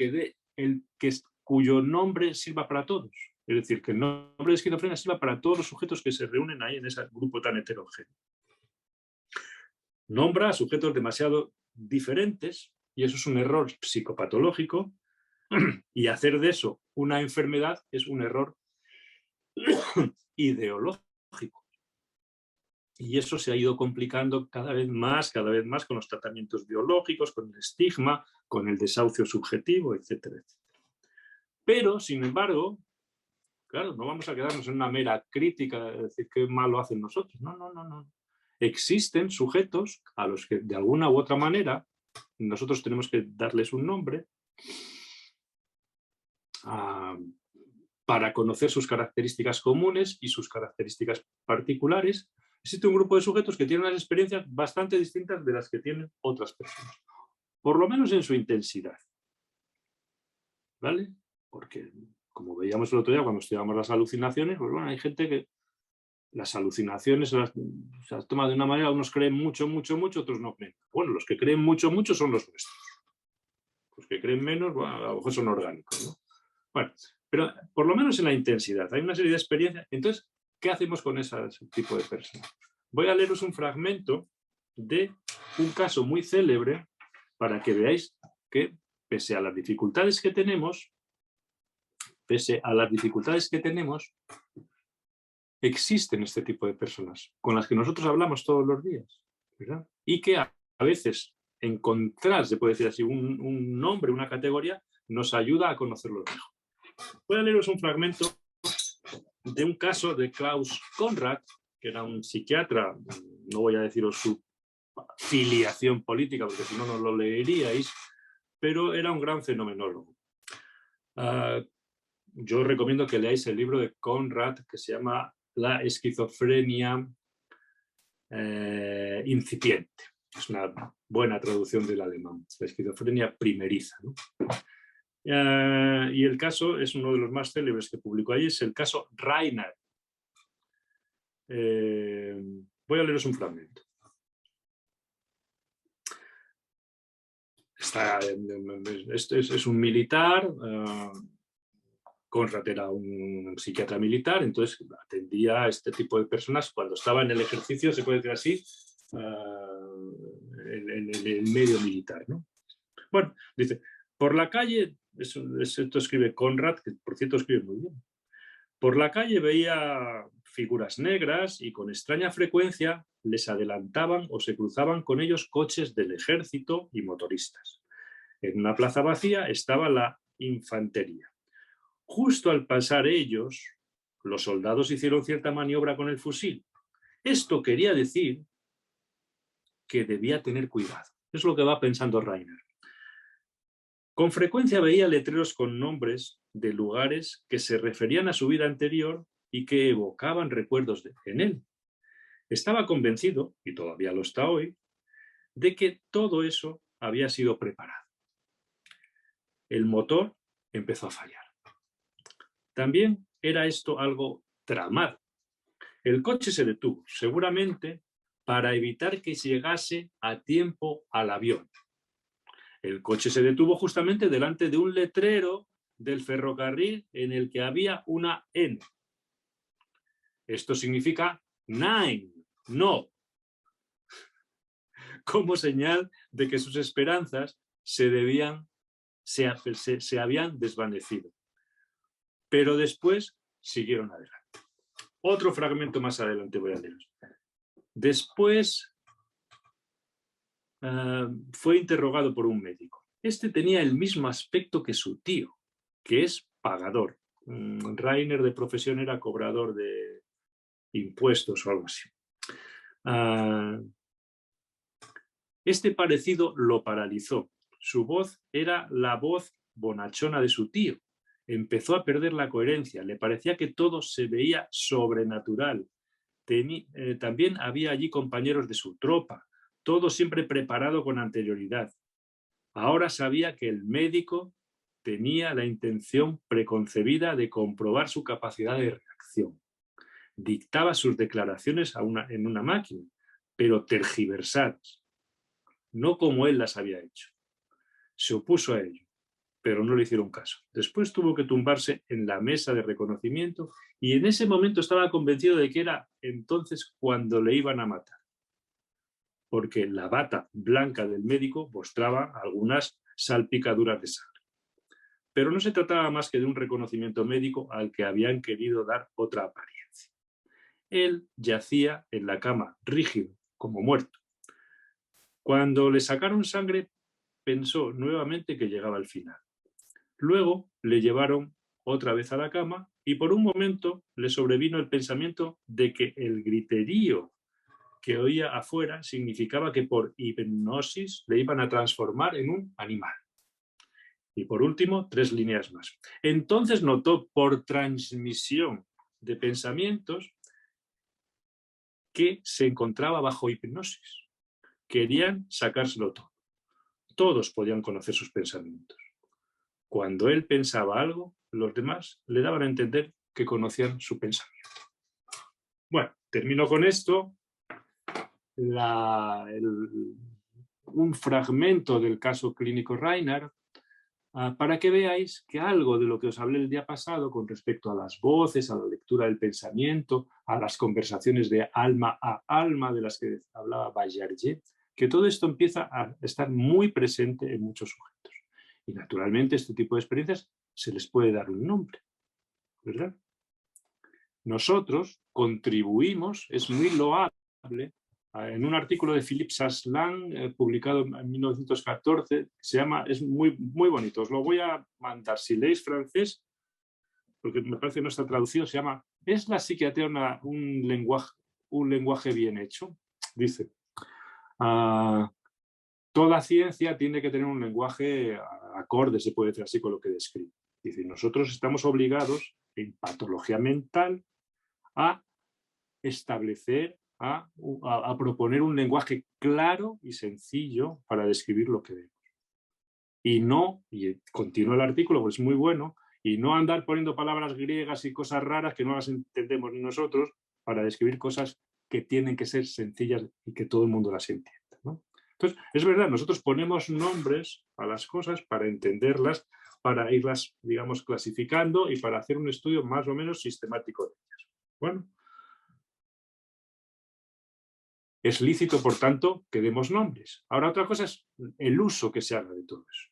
cuyo nombre sirva para todos. Es decir, que el nombre de esquizofrenia sirva para todos los sujetos que se reúnen ahí en ese grupo tan heterogéneo. Nombra a sujetos demasiado diferentes, y eso es un error psicopatológico, y hacer de eso una enfermedad es un error ideológico. Y eso se ha ido complicando cada vez más con los tratamientos biológicos, con el estigma, con el desahucio subjetivo, etcétera, etcétera. Pero, sin embargo, claro, no vamos a quedarnos en una mera crítica de decir qué mal lo hacen nosotros. No. Existen sujetos a los que de alguna u otra manera nosotros tenemos que darles un nombre para conocer sus características comunes y sus características particulares. Existe un grupo de sujetos que tienen unas experiencias bastante distintas de las que tienen otras personas, por lo menos en su intensidad. ¿Vale? Porque, como veíamos el otro día cuando estudiamos las alucinaciones, pues bueno, hay gente que las alucinaciones se las toma de una manera, unos creen mucho, otros no creen. Bueno, los que creen mucho son los nuestros. Los que creen menos, bueno, a lo mejor son orgánicos, ¿no? Bueno, pero por lo menos en la intensidad. Hay una serie de experiencias. Entonces, ¿qué hacemos con ese tipo de personas? Voy a leeros un fragmento de un caso muy célebre para que veáis que, pese a las dificultades que tenemos, existen este tipo de personas con las que nosotros hablamos todos los días, ¿verdad? Y que a veces encontrar, se puede decir así, un nombre, una categoría, nos ayuda a conocerlo mejor. Voy a leeros un fragmento de un caso de Klaus Conrad, que era un psiquiatra, no voy a deciros su filiación política, porque si no, no lo leeríais, pero era un gran fenomenólogo. Yo os recomiendo que leáis el libro de Conrad, que se llama La esquizofrenia incipiente. Es una buena traducción del alemán, la esquizofrenia primeriza, ¿no? Y el caso es uno de los más célebres que publicó allí, es el caso Reiner. Voy a leeros un fragmento. Es un militar, Conrad era un psiquiatra militar, entonces atendía a este tipo de personas cuando estaba en el ejercicio, se puede decir así, en el medio militar, ¿no? Bueno, dice, por la calle, esto escribe Conrad, que por cierto escribe muy bien, Por la calle veía figuras negras y con extraña frecuencia les adelantaban o se cruzaban con ellos coches del ejército y motoristas. En una plaza vacía estaba la infantería. Justo al pasar ellos, los soldados hicieron cierta maniobra con el fusil. Esto quería decir que debía tener cuidado. Es lo que va pensando Rainer. Con frecuencia veía letreros con nombres de lugares que se referían a su vida anterior y que evocaban recuerdos en él. Estaba convencido, y todavía lo está hoy, de que todo eso había sido preparado. El motor empezó a fallar. También era esto algo tramado. El coche se detuvo, seguramente para evitar que llegase a tiempo al avión. El coche se detuvo justamente delante de un letrero del ferrocarril en el que había una N. Esto significa nine, no, como señal de que sus esperanzas se habían desvanecido. Pero después siguieron adelante. Otro fragmento más adelante voy a leeros. Después fue interrogado por un médico. Este tenía el mismo aspecto que su tío, que es pagador. Rainer de profesión era cobrador de impuestos o algo así. Este parecido lo paralizó. Su voz era la voz bonachona de su tío. Empezó a perder la coherencia. Le parecía que todo se veía sobrenatural. También había allí compañeros de su tropa, todo siempre preparado con anterioridad. Ahora sabía que el médico tenía la intención preconcebida de comprobar su capacidad de reacción. Dictaba sus declaraciones en una máquina, pero tergiversadas, no como él las había hecho. Se opuso a ello, pero no le hicieron caso. Después tuvo que tumbarse en la mesa de reconocimiento y en ese momento estaba convencido de que era entonces cuando le iban a matar, porque la bata blanca del médico mostraba algunas salpicaduras de sangre. Pero no se trataba más que de un reconocimiento médico al que habían querido dar otra apariencia. Él yacía en la cama, rígido, como muerto. Cuando le sacaron sangre, pensó nuevamente que llegaba al final. Luego le llevaron otra vez a la cama y por un momento le sobrevino el pensamiento de que el griterío que oía afuera significaba que por hipnosis le iban a transformar en un animal. Y por último, 3 líneas más. Entonces notó por transmisión de pensamientos que se encontraba bajo hipnosis. Querían sacárselo todo. Todos podían conocer sus pensamientos. Cuando él pensaba algo, los demás le daban a entender que conocían su pensamiento. Bueno, termino con esto. Un fragmento del caso clínico Rainer, para que veáis que algo de lo que os hablé el día pasado con respecto a las voces, a la lectura del pensamiento, a las conversaciones de alma a alma de las que hablaba Baillardier, que todo esto empieza a estar muy presente en muchos sujetos. Y naturalmente este tipo de experiencias se les puede dar un nombre, ¿verdad? Nosotros contribuimos, es muy loable, en un artículo de Philippe Saslan, publicado en 1914, es muy, muy bonito. Os lo voy a mandar. Si leéis francés, porque me parece que no está traducido, se llama ¿Es la psiquiatría un lenguaje bien hecho? Dice, toda ciencia tiene que tener un lenguaje acorde, se puede decir así, con lo que describe. Dice, nosotros estamos obligados, en patología mental, a establecer, a proponer un lenguaje claro y sencillo para describir lo que vemos. Y continúa el artículo, pues es muy bueno, y no andar poniendo palabras griegas y cosas raras que no las entendemos ni nosotros para describir cosas que tienen que ser sencillas y que todo el mundo las entienda, ¿no? Entonces, es verdad, nosotros ponemos nombres a las cosas para entenderlas, para irlas, digamos, clasificando y para hacer un estudio más o menos sistemático de ellas. Bueno, es lícito, por tanto, que demos nombres. Ahora, otra cosa es el uso que se haga de todo eso.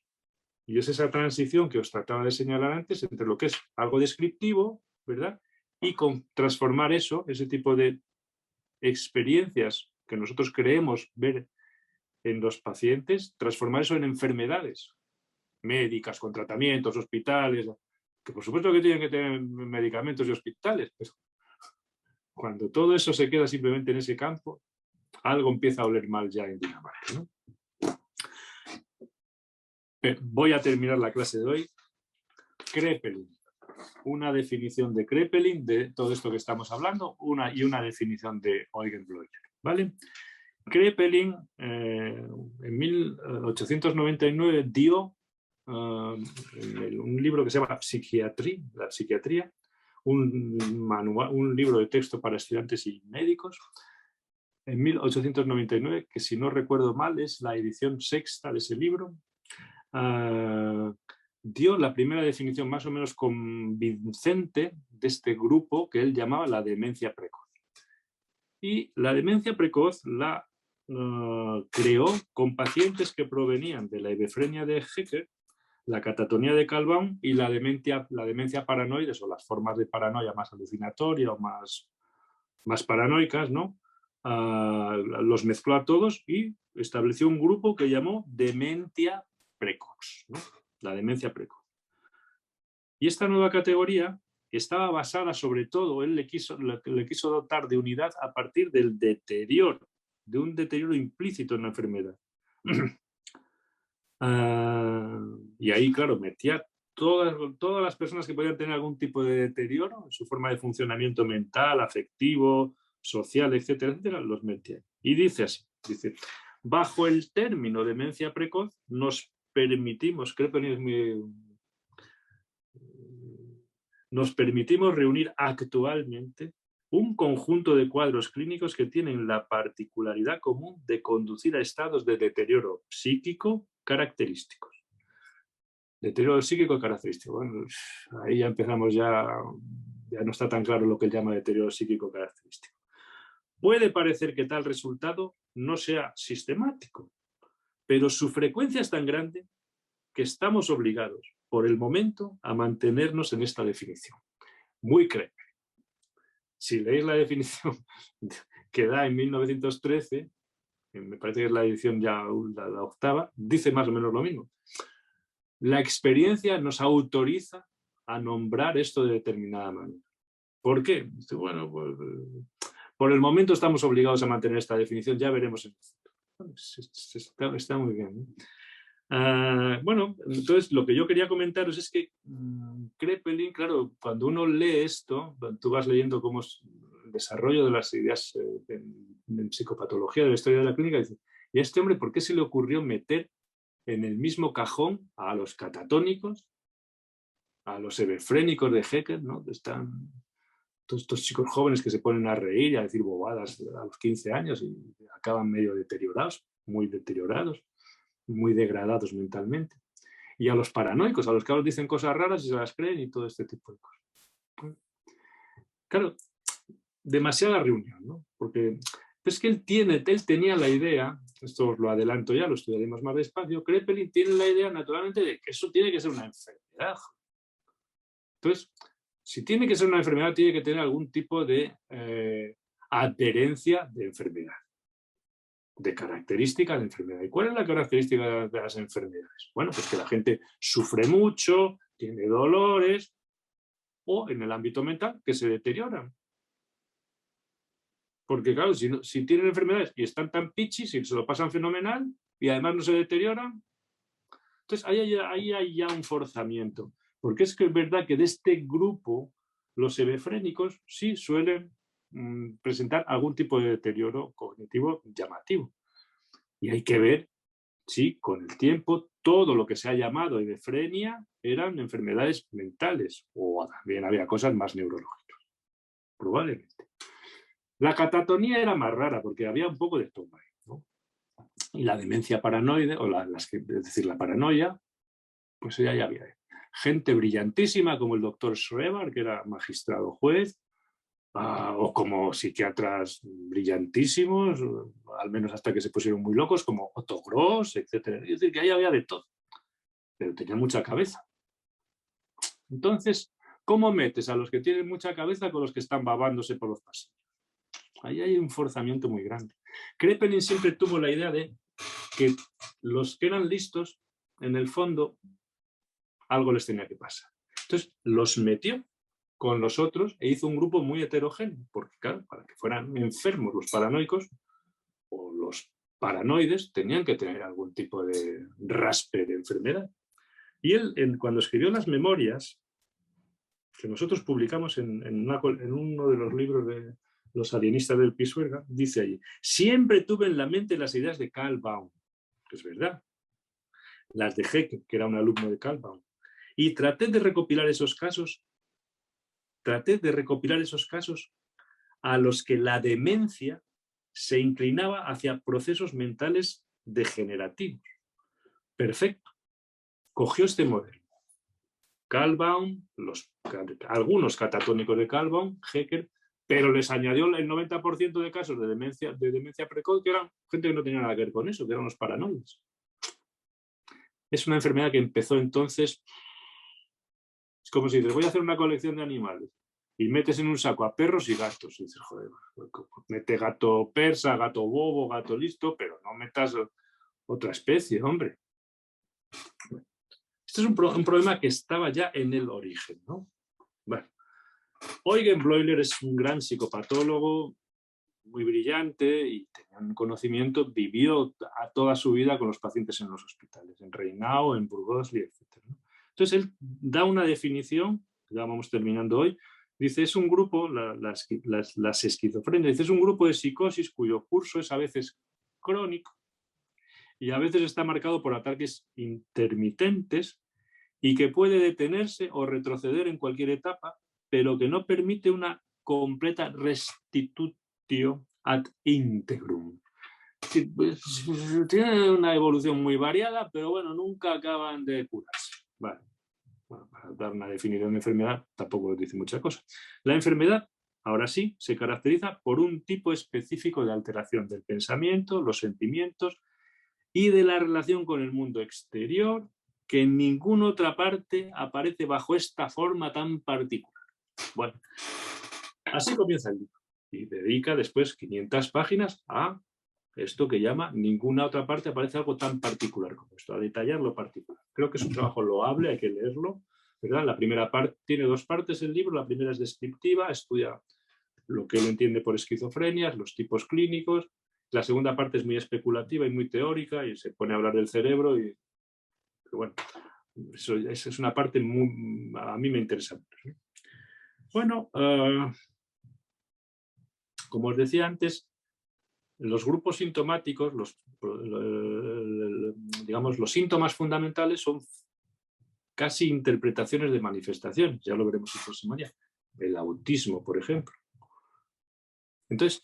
Y es esa transición que os trataba de señalar antes entre lo que es algo descriptivo, ¿verdad? y transformar ese tipo de experiencias que nosotros creemos ver en los pacientes, transformar eso en enfermedades médicas, con tratamientos, hospitales, que por supuesto que tienen que tener medicamentos y hospitales, pero cuando todo eso se queda simplemente en ese campo, algo empieza a oler mal ya en Dinamarca, ¿no? Voy a terminar la clase de hoy. Kraepelin. Una definición de Kraepelin de todo esto que estamos hablando, y una definición de Eugen Bleuler, ¿vale? Kraepelin en 1899 dio un libro que se llama La psiquiatría, un libro de texto para estudiantes y médicos, en 1899, que si no recuerdo mal es la edición sexta de ese libro. Dio la primera definición más o menos convincente de este grupo que él llamaba la demencia precoz. Y la demencia precoz la creó con pacientes que provenían de la hebefrenia de Haeckel, la catatonía de Calvin y la demencia paranoides, o las formas de paranoia más alucinatoria o más paranoicas, ¿no? Los mezcló a todos y estableció un grupo que llamó demencia precox, ¿no? La demencia precoz. Y esta nueva categoría estaba basada sobre todo, él le quiso dotar de unidad a partir del deterioro, de un deterioro implícito en la enfermedad. Y ahí, claro, metía todas las personas que podían tener algún tipo de deterioro en su forma de funcionamiento mental, afectivo, social, etcétera, etcétera, los metía. Y dice así, dice, bajo el término demencia precoz nos permitimos, creo que es muy... Nos permitimos reunir actualmente un conjunto de cuadros clínicos que tienen la particularidad común de conducir a estados de deterioro psíquico característicos. Deterioro psíquico característico. Bueno, ahí ya empezamos, ya no está tan claro lo que él llama deterioro psíquico característico. Puede parecer que tal resultado no sea sistemático, pero su frecuencia es tan grande que estamos obligados, por el momento, a mantenernos en esta definición. Muy Kraepelin. Si leéis la definición que da en 1913, me parece que es la edición ya la octava, dice más o menos lo mismo. La experiencia nos autoriza a nombrar esto de determinada manera. ¿Por qué? Bueno, pues, por el momento estamos obligados a mantener esta definición, ya veremos en el futuro. Está muy bien, ¿no? Bueno, entonces lo que yo quería comentaros es que Kraepelin, claro, cuando uno lee esto, tú vas leyendo cómo es el desarrollo de las ideas en psicopatología de la historia de la clínica, y dice, ¿y a este hombre por qué se le ocurrió meter en el mismo cajón a los catatónicos, a los hebefrénicos de Haeckel, ¿no? Están todos estos chicos jóvenes que se ponen a reír y a decir bobadas a los 15 años y acaban medio deteriorados, muy degradados mentalmente. Y a los paranoicos, a los que ahora dicen cosas raras y se las creen y todo este tipo de cosas. Claro, demasiada reunión, ¿no? Porque es que él tenía la idea, esto os lo adelanto ya, lo estudiaremos más despacio, Kraepelin tiene la idea naturalmente de que eso tiene que ser una enfermedad. Entonces, si tiene que ser una enfermedad, tiene que tener algún tipo de adherencia de enfermedad, de característica de enfermedad. ¿Y cuál es la característica de las enfermedades? Bueno, pues que la gente sufre mucho, tiene dolores, o en el ámbito mental, que se deterioran. Porque claro, si tienen enfermedades y están tan pichis y se lo pasan fenomenal y además no se deterioran, entonces ahí hay ya un forzamiento. Porque es que es verdad que de este grupo los hebefrénicos sí suelen presentar algún tipo de deterioro cognitivo llamativo. Y hay que ver si con el tiempo todo lo que se ha llamado hebefrenia eran enfermedades mentales o también había cosas más neurológicas. Probablemente. La catatonía era más rara porque había un poco de todo, ¿no? Y la demencia paranoide, o es decir, la paranoia, pues ya había gente brillantísima como el doctor Schreber, que era magistrado juez, o como psiquiatras brillantísimos, al menos hasta que se pusieron muy locos, como Otto Gross, etc. Es decir, que ahí había de todo, pero tenía mucha cabeza. Entonces, ¿Cómo metes a los que tienen mucha cabeza con los que están babándose por los pasillos? Ahí hay un forzamiento muy grande. Kraepelin siempre tuvo la idea de que los que eran listos, en el fondo, algo les tenía que pasar. Entonces, los metió con los otros e hizo un grupo muy heterogéneo, porque claro, para que fueran enfermos los paranoicos o los paranoides tenían que tener algún tipo de raspe de enfermedad. Y él, cuando escribió las memorias, que nosotros publicamos en uno de los libros de los alienistas del Pisuerga, dice allí, siempre tuve en la mente las ideas de Carl Baum, que es verdad, las de Haeckel, que era un alumno de Carl Baum, y traté de recopilar esos casos a los que la demencia se inclinaba hacia procesos mentales degenerativos. Perfecto. Cogió este modelo. Carl Baum, algunos catatónicos de Carl Baum, Haeckel, pero les añadió el 90% de casos de demencia precoz, que eran gente que no tenía nada que ver con eso, que eran los paranoides. Es una enfermedad que empezó entonces, es como si dices, voy a hacer una colección de animales, y metes en un saco a perros y gatos, y dices, joder, mete gato persa, gato bobo, gato listo, pero no metas otra especie, hombre. Este es un problema que estaba ya en el origen, ¿no? Bueno, Eugen Bleuler es un gran psicopatólogo, muy brillante y tenía un conocimiento, vivió a toda su vida con los pacientes en los hospitales, en Reinau, en Burgos, etc. Entonces él da una definición, ya vamos terminando hoy, dice, es un grupo, las esquizofrenias, dice, es un grupo de psicosis cuyo curso es a veces crónico y a veces está marcado por ataques intermitentes y que puede detenerse o retroceder en cualquier etapa, pero que no permite una completa restitutio ad integrum. Tienen una evolución muy variada, pero bueno, nunca acaban de curarse. Vale. Bueno, para dar una definición de enfermedad tampoco dice mucha cosa. La enfermedad, ahora sí, se caracteriza por un tipo específico de alteración del pensamiento, los sentimientos y de la relación con el mundo exterior, que en ninguna otra parte aparece bajo esta forma tan particular. Bueno, así comienza el libro y dedica después 500 páginas a esto que llama ninguna otra parte aparece algo tan particular como esto, a detallar lo particular. Creo que es un trabajo loable, hay que leerlo, ¿verdad? La primera parte tiene dos partes el libro, la primera es descriptiva, estudia lo que él entiende por esquizofrenias, los tipos clínicos, la segunda parte es muy especulativa y muy teórica y se pone a hablar del cerebro y bueno, eso es una parte muy, a mí me interesa mucho. Bueno, como os decía antes, los grupos sintomáticos, digamos, los síntomas fundamentales son casi interpretaciones de manifestaciones, ya lo veremos el próximo día. El autismo, por ejemplo. Entonces,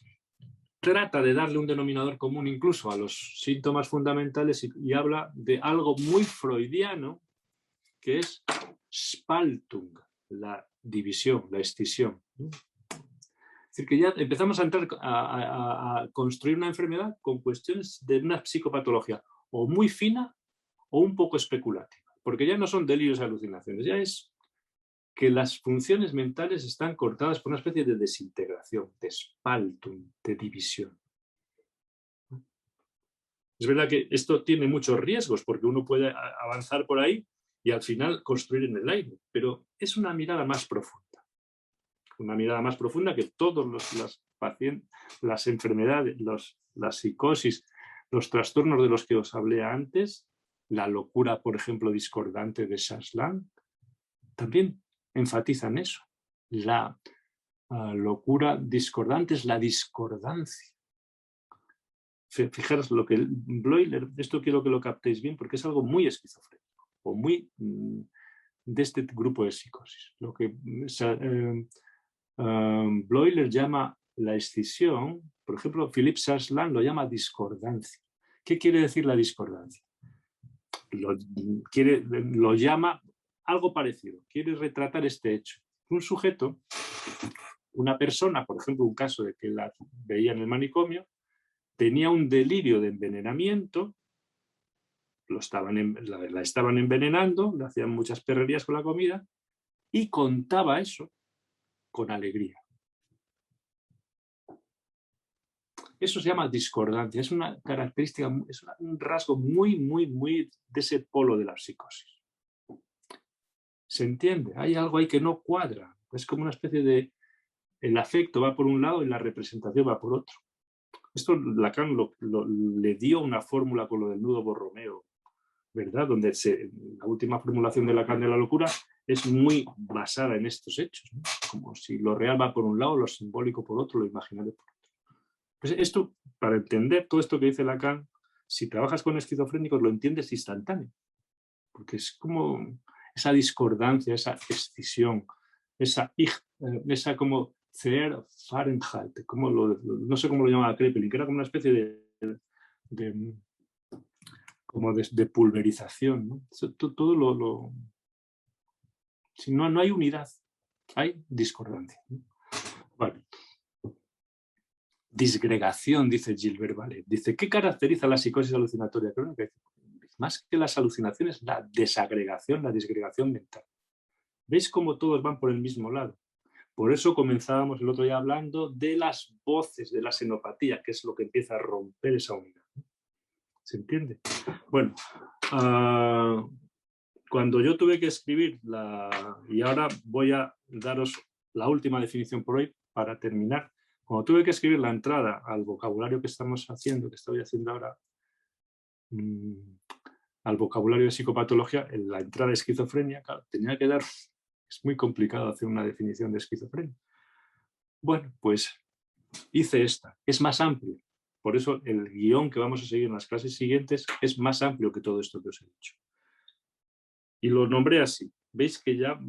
trata de darle un denominador común incluso a los síntomas fundamentales y habla de algo muy freudiano, que es Spaltung, la división, la escisión. Es decir, que ya empezamos a entrar a construir una enfermedad con cuestiones de una psicopatología o muy fina o un poco especulativa, porque ya no son delirios y alucinaciones, ya es que las funciones mentales están cortadas por una especie de desintegración, de Spaltung, de división. Es verdad que esto tiene muchos riesgos porque uno puede avanzar por ahí y al final construir en el aire, pero es una mirada más profunda. Una mirada más profunda que todos los pacientes, las enfermedades, la psicosis, los trastornos de los que os hablé antes, la locura, por ejemplo, discordante de Chaslan, también enfatizan eso. La locura discordante es la discordancia. Fijaros lo que Bleuler, esto quiero que lo captéis bien porque es algo muy esquizofrénico o muy de este grupo de psicosis. Lo que Bleuler llama la escisión, por ejemplo, Philippe Chaslan lo llama discordancia. ¿Qué quiere decir la discordancia? Lo llama algo parecido, quiere retratar este hecho. Un sujeto, una persona, por ejemplo, un caso de que la veía en el manicomio, tenía un delirio de envenenamiento, la estaban envenenando, le hacían muchas perrerías con la comida, y contaba eso con alegría. Eso se llama discordancia, es una característica, es un rasgo muy de ese polo de la psicosis. ¿Se entiende? Hay algo ahí que no cuadra. Es como una especie de... El afecto va por un lado y la representación va por otro. Esto Lacan le dio una fórmula con lo del nudo Borromeo, ¿verdad? Donde la última formulación de Lacan de la locura es muy basada en estos hechos, ¿no? Como si lo real va por un lado, lo simbólico por otro, lo imaginario por otro. Pues esto, para entender todo esto que dice Lacan, si trabajas con esquizofrénicos lo entiendes instantáneo, porque es como esa discordancia, esa escisión, esa como Fahrenheit, como no sé cómo lo llamaba Kraepelin, que era como una especie de pulverización, ¿no? Todo si no hay unidad, hay discordancia, ¿no? Vale. Disgregación, dice Gilbert Ballet. Dice, ¿qué caracteriza la psicosis alucinatoria crónica? Más que las alucinaciones, la desagregación, la disgregación mental. ¿Veis cómo todos van por el mismo lado? Por eso comenzábamos el otro día hablando de las voces, de la xenopatía, que es lo que empieza a romper esa unidad. ¿Se entiende? Bueno, cuando yo tuve que escribir y ahora voy a daros la última definición por hoy para terminar. Cuando tuve que escribir la entrada al vocabulario que estamos haciendo, que estoy haciendo ahora, al vocabulario de psicopatología, en la entrada de esquizofrenia, claro, tenía que dar... Es muy complicado hacer una definición de esquizofrenia. Bueno, pues hice esta. Es más amplio. Por eso el guión que vamos a seguir en las clases siguientes es más amplio que todo esto que os he dicho. Y lo nombré así. Veis que ya...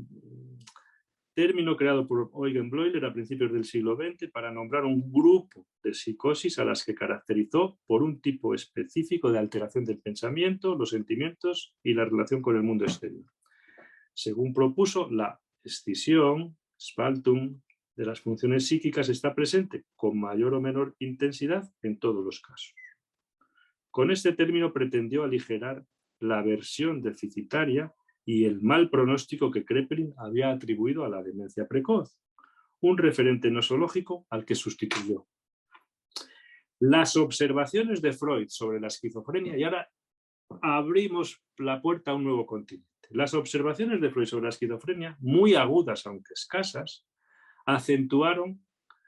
Término creado por Eugen Bleuler a principios del siglo XX para nombrar un grupo de psicosis a las que caracterizó por un tipo específico de alteración del pensamiento, los sentimientos y la relación con el mundo exterior. Según propuso, la escisión, Spaltung, de las funciones psíquicas está presente con mayor o menor intensidad en todos los casos. Con este término pretendió aligerar la versión deficitaria y el mal pronóstico que Kraepelin había atribuido a la demencia precoz, un referente nosológico al que sustituyó. Las observaciones de Freud sobre la esquizofrenia, y ahora abrimos la puerta a un nuevo continente. Las observaciones de Freud sobre la esquizofrenia, muy agudas aunque escasas, acentuaron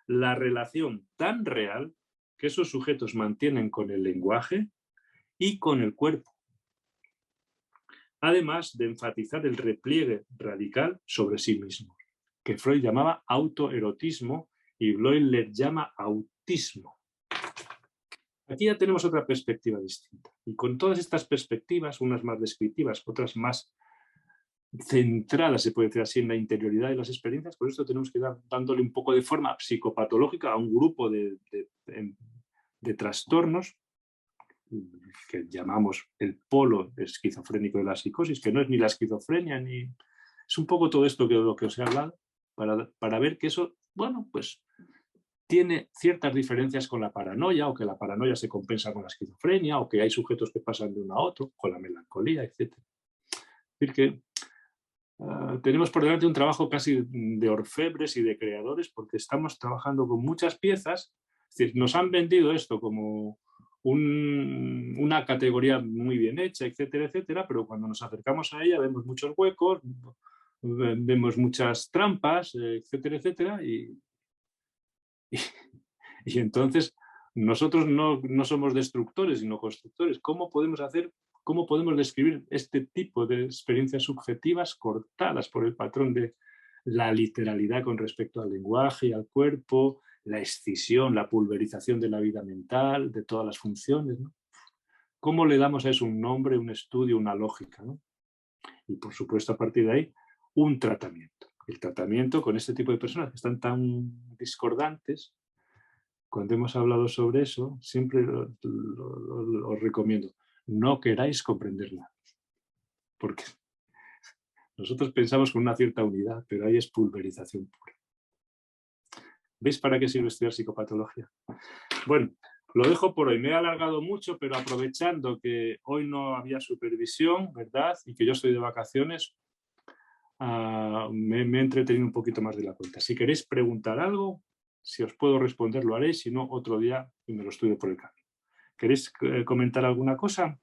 la relación tan real que esos sujetos mantienen con el lenguaje y con el cuerpo, además de enfatizar el repliegue radical sobre sí mismos, que Freud llamaba autoerotismo y Bleuler llama autismo. Aquí ya tenemos otra perspectiva distinta. Y con todas estas perspectivas, unas más descriptivas, otras más centradas, se puede decir así, en la interioridad de las experiencias, por eso tenemos que ir dándole un poco de forma psicopatológica a un grupo de trastornos que llamamos el polo esquizofrénico de la psicosis, que no es ni la esquizofrenia, ni... Es un poco todo esto lo que os he hablado, para ver que eso, bueno, pues tiene ciertas diferencias con la paranoia, o que la paranoia se compensa con la esquizofrenia, o que hay sujetos que pasan de uno a otro, con la melancolía, etc. Es decir, que tenemos por delante un trabajo casi de orfebres y de creadores, porque estamos trabajando con muchas piezas. Es decir, nos han vendido esto como una categoría muy bien hecha, etcétera, etcétera, pero cuando nos acercamos a ella vemos muchos huecos, vemos muchas trampas, etcétera, etcétera, y entonces nosotros no somos destructores, sino constructores. ¿Cómo podemos describir este tipo de experiencias subjetivas cortadas por el patrón de la literalidad con respecto al lenguaje y al cuerpo, la escisión, la pulverización de la vida mental, de todas las funciones, ¿no? ¿Cómo le damos a eso un nombre, un estudio, una lógica, ¿no? Y por supuesto, a partir de ahí, un tratamiento. El tratamiento con este tipo de personas que están tan discordantes. Cuando hemos hablado sobre eso, siempre os recomiendo, no queráis comprenderla, porque nosotros pensamos con una cierta unidad, pero ahí es pulverización pura. ¿Veis para qué sirve estudiar psicopatología? Bueno, lo dejo por hoy. Me he alargado mucho, pero aprovechando que hoy no había supervisión, ¿verdad? Y que yo estoy de vacaciones, me he entretenido un poquito más de la cuenta. Si queréis preguntar algo, si os puedo responder, lo haré. Si no, otro día y me lo estudio por el camino. ¿Queréis comentar alguna cosa?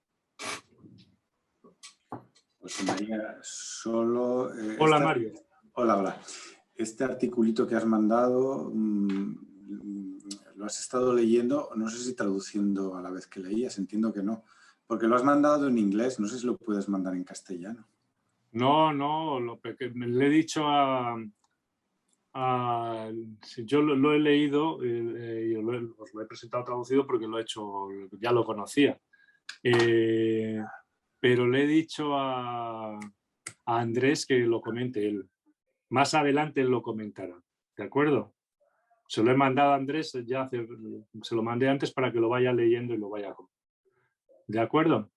Pues María, solo... Hola, Mario. Hola, hola. Este articulito que has mandado, ¿lo has estado leyendo? No sé si traduciendo a la vez que leías, entiendo que no. Porque lo has mandado en inglés, no sé si lo puedes mandar en castellano. No, le he dicho yo lo he leído, os lo he presentado traducido porque lo he hecho, ya lo conocía. Pero le he dicho a Andrés que lo comente él. Más adelante él lo comentará, ¿de acuerdo? Se lo he mandado a Andrés, se lo mandé antes para que lo vaya leyendo y lo vaya comentando. ¿De acuerdo?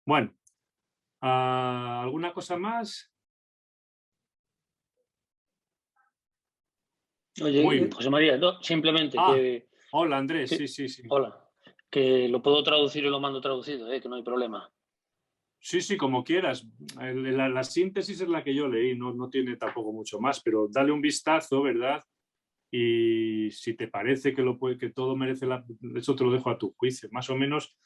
Bueno, ¿alguna cosa más? Oye, José María, no, simplemente que... Hola, Andrés, sí. Hola, que lo puedo traducir y lo mando traducido, que no hay problema. Sí, como quieras. La síntesis es la que yo leí, no tiene tampoco mucho más, pero dale un vistazo, ¿verdad? Y si te parece que todo merece eso te lo dejo a tu juicio. Más o menos,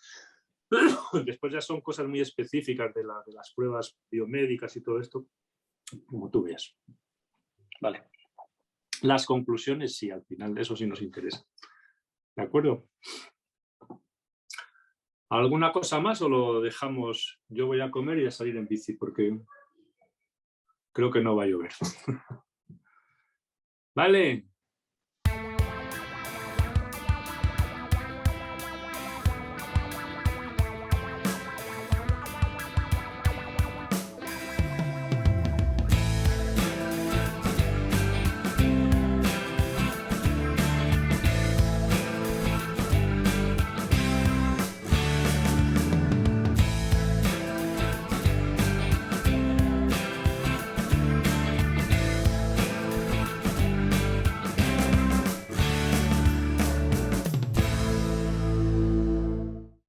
después ya son cosas muy específicas de las pruebas biomédicas y todo esto, como tú veas. Vale. Las conclusiones sí, al final, eso sí nos interesa. ¿De acuerdo? ¿Alguna cosa más o lo dejamos? Yo voy a comer y a salir en bici porque creo que no va a llover. Vale.